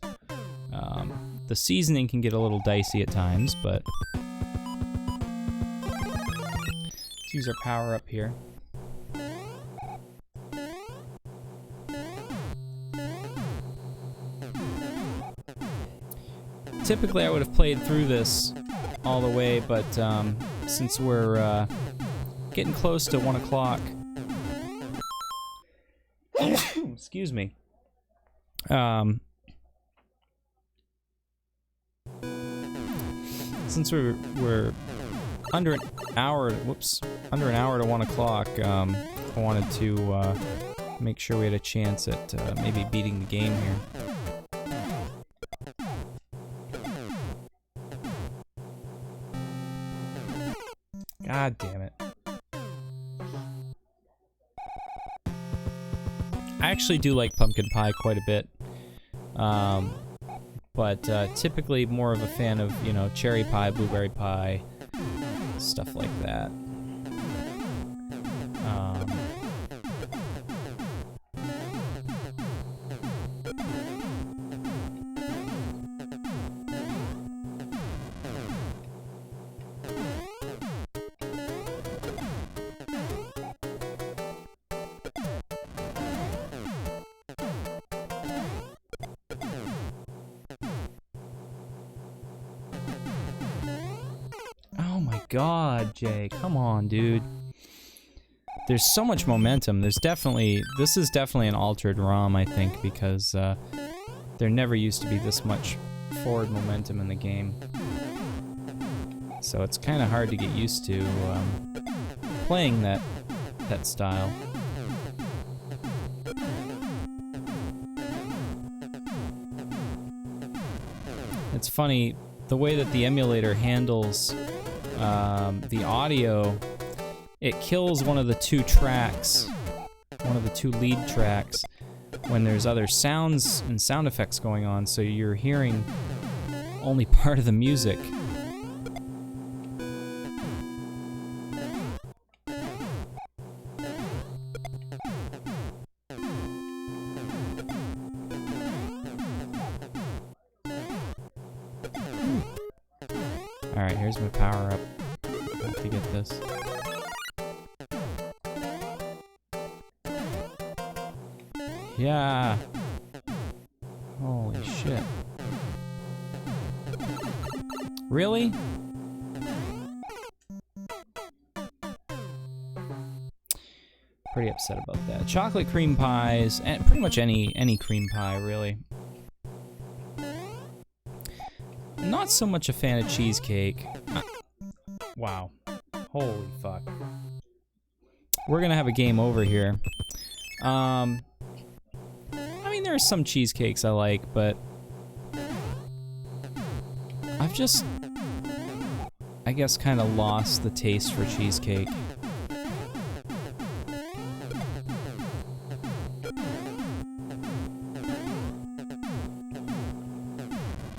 The seasoning can get a little dicey at times, but let's use our power up here. Typically I would have played through this all the way, but since we're getting close to 1 o'clock, excuse me, since we're under an hour to 1 o'clock, I wanted to make sure we had a chance at maybe beating the game here. God damn it. I actually do like pumpkin pie quite a bit. But typically more of a fan of, you know, cherry pie, blueberry pie, stuff like that. God, Jay, come on, dude. There's so much momentum. This is definitely an altered ROM, I think, because there never used to be this much forward momentum in the game. So it's kind of hard to get used to playing that style. It's funny, the way that the emulator handles the audio, it kills one of the two tracks, one of the two lead tracks, when there's other sounds and sound effects going on, so you're hearing only part of the music. Alright, here's my power up. I have to get this. Yeah. Holy shit. Really? Pretty upset about that. Chocolate cream pies, and pretty much any cream pie, really. Not so much a fan of cheesecake. Wow. Holy fuck. We're gonna have a game over here. I mean, there are some cheesecakes I like, but I've just, I guess, kind of lost the taste for cheesecake.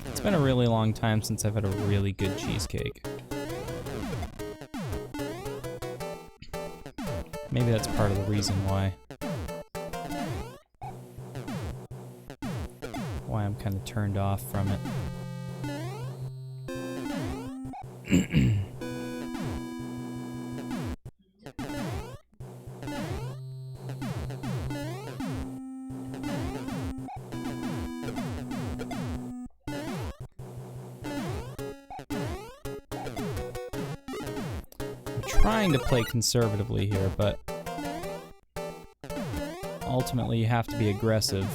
It's been a really long time since I've had a really good cheesecake. Maybe that's part of the reason why. Why I'm kind of turned off from it. Trying to play conservatively here, but ultimately you have to be aggressive.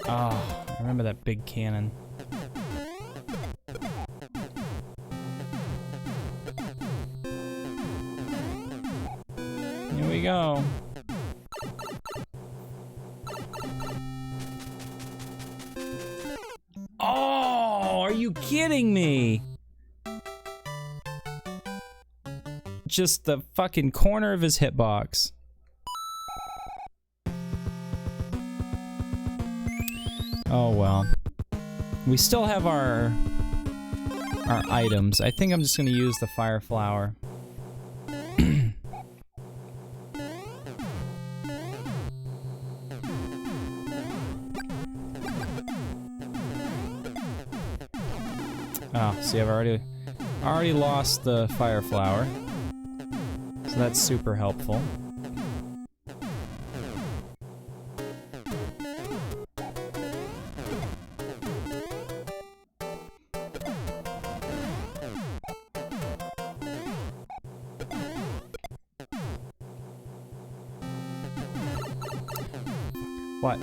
Oh, I remember that big cannon. Here we go. Oh, are you kidding me? Just the fucking corner of his hitbox. Oh well. We still have our items. I think I'm just gonna use the fire flower. Oh, see, I've already lost the fire flower. So that's super helpful. What?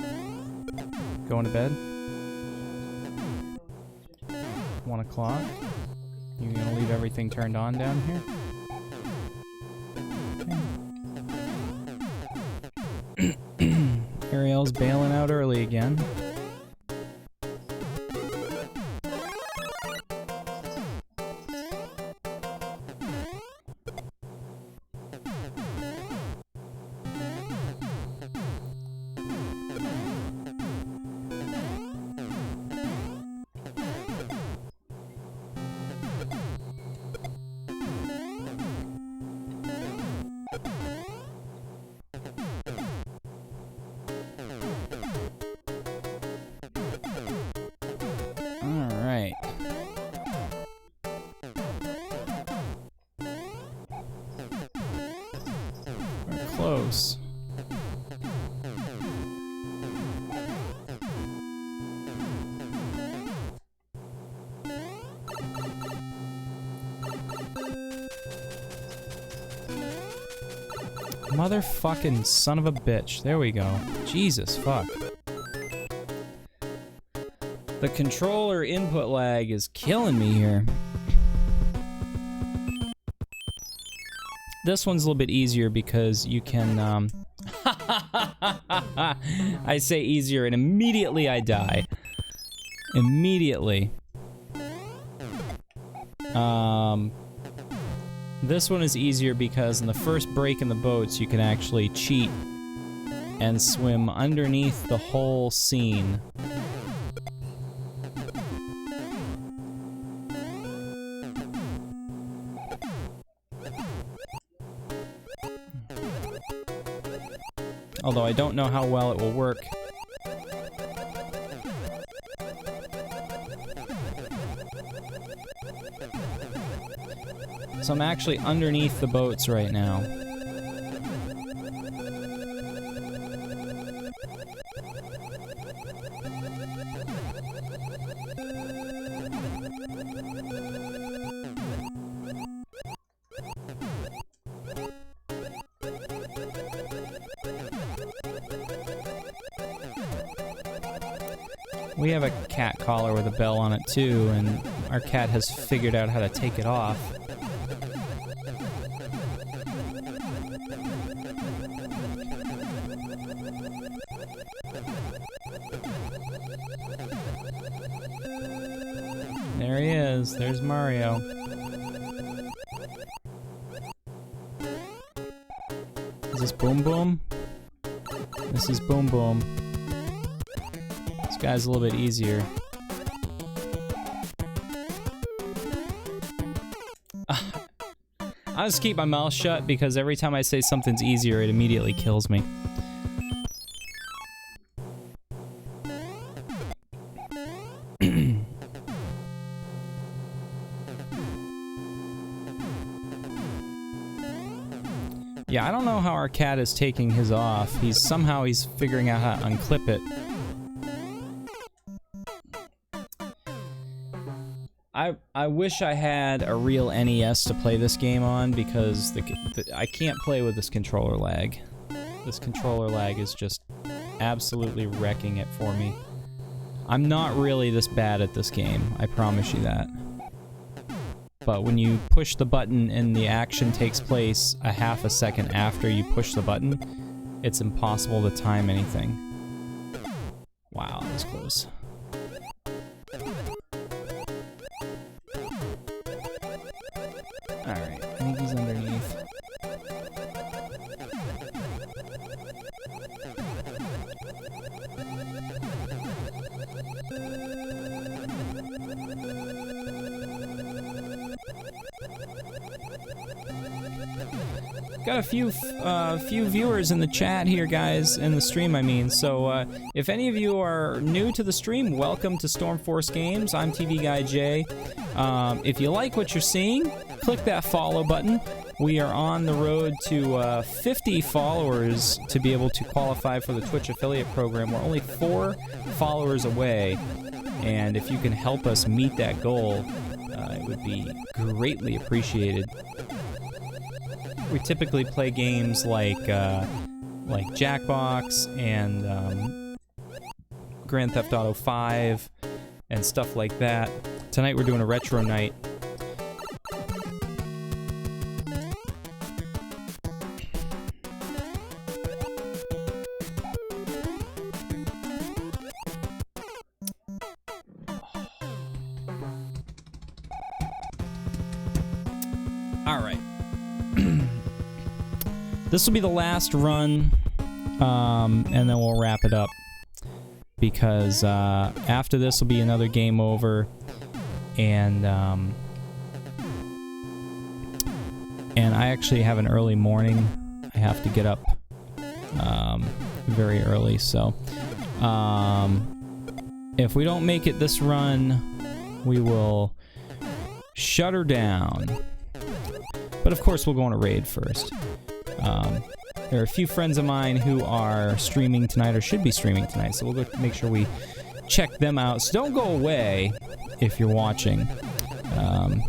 Going to bed? 1 o'clock? You gonna leave everything turned on down here? Okay. Ariel's bailing out early again. Alright. We're close. Motherfucking son of a bitch. There we go. Jesus fuck. The controller input lag is killing me here. This one's a little bit easier because you can, I say easier and immediately I die. Immediately. This one is easier because in the first break in the boats you can actually cheat and swim underneath the whole scene. Although I don't know how well it will work. So I'm actually underneath the boats right now. We have a cat collar with a bell on it too, and our cat has figured out how to take it off. There he is. There's Mario. Is this Boom Boom? This is Boom Boom. This guy's a little bit easier. I'll just keep my mouth shut because every time I say something's easier, it immediately kills me. Yeah, I don't know how our cat is taking his off. Somehow he's figuring out how to unclip it. I wish I had a real NES to play this game on because I can't play with this controller lag. This controller lag is just absolutely wrecking it for me. I'm not really this bad at this game, I promise you that. But when you push the button and the action takes place a half a second after you push the button, it's impossible to time anything. Wow, that was close. Alright, I think he's underneath. Got a few viewers in the chat here, guys, in the stream, I mean. So, if any of you are new to the stream, welcome to Stormforce Games. I'm TV Guy Jay. If you like what you're seeing, click that follow button. We are on the road to 50 followers to be able to qualify for the Twitch affiliate program. We're only 4 followers away, and if you can help us meet that goal, it would be greatly appreciated. We typically play games like Jackbox and Grand Theft Auto 5 and stuff like that. Tonight we're doing a retro night. This will be the last run, and then we'll wrap it up, because after this will be another game over, and I actually have an early morning. I have to get up very early, so if we don't make it this run, we will shut her down. But of course, we'll go on a raid first. There are a few friends of mine who are streaming tonight, or should be streaming tonight, so we'll go make sure we check them out. So don't go away if you're watching,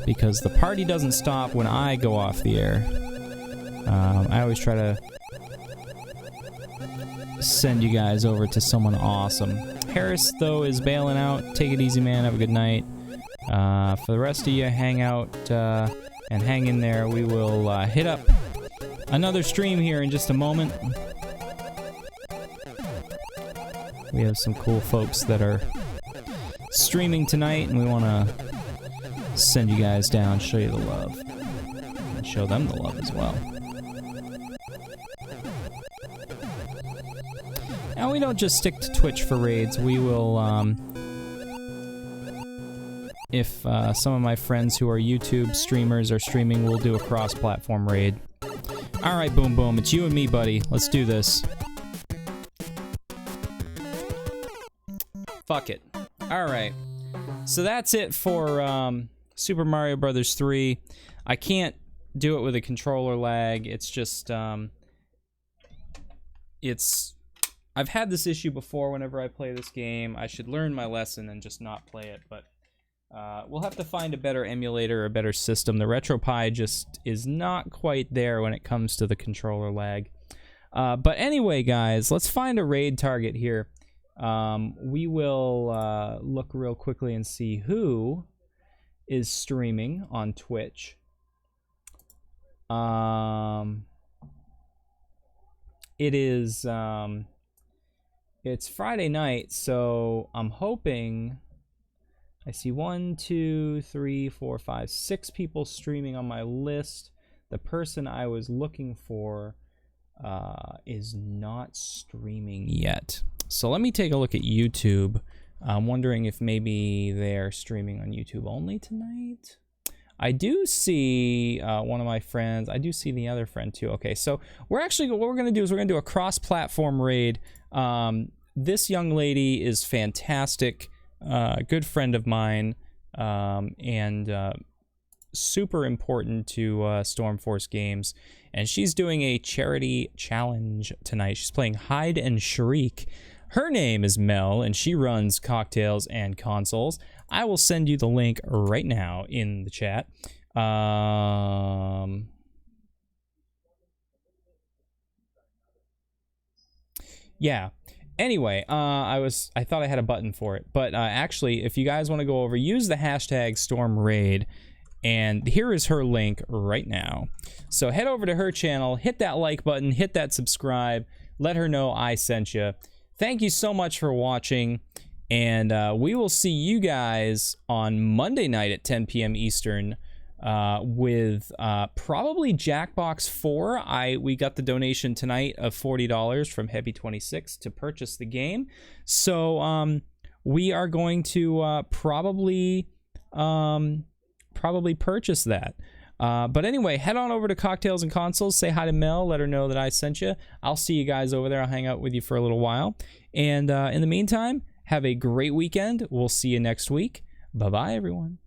because the party doesn't stop when I go off the air. I always try to send you guys over to someone awesome. Harris, though, is bailing out. Take it easy, man. Have a good night. For the rest of you, hang out and hang in there. We will hit up another stream here in just a moment. We have some cool folks that are streaming tonight, and we want to send you guys down, show you the love, and show them the love as well. Now, we don't just stick to Twitch for raids. We will, if some of my friends who are YouTube streamers are streaming, we'll do a cross-platform raid. All right, Boom Boom, it's you and me, buddy. Let's do this. Fuck it. All right. So that's it for Super Mario Brothers 3. I can't do it with a controller lag. It's just, I've had this issue before whenever I play this game. I should learn my lesson and just not play it, but we'll have to find a better emulator, a better system. The RetroPie just is not quite there when it comes to the controller lag. But anyway, guys, let's find a raid target here. We will look real quickly and see who is streaming on Twitch. It is it's Friday night, so I'm hoping I see 1, 2, 3, 4, 5, 6 people streaming on my list. The person I was looking for is not streaming yet. So let me take a look at YouTube. I'm wondering if maybe they're streaming on YouTube only tonight. I do see one of my friends. I do see the other friend too. Okay, so what we're going to do is we're going to do a cross-platform raid. This young lady is fantastic, good friend of mine, and super important to Stormforce Games. And she's doing a charity challenge tonight. She's playing Hide and Shriek. Her name is Mel, and she runs Cocktails and Consoles. I will send you the link right now in the chat. Yeah. Anyway, I thought I had a button for it, but actually, if you guys want to go over, use the hashtag StormRaid, and here is her link right now. So head over to her channel, hit that like button, hit that subscribe, let her know I sent you. Thank you so much for watching, and we will see you guys on Monday night at 10 p.m. Eastern with probably Jackbox 4. We got the donation tonight of $40 from Heavy26 to purchase the game. So we are going to probably purchase that. But anyway, head on over to Cocktails and Consoles, say hi to Mel, let her know that I sent you. I'll see you guys over there. I'll hang out with you for a little while. And in the meantime, have a great weekend. We'll see you next week. Bye-bye, everyone.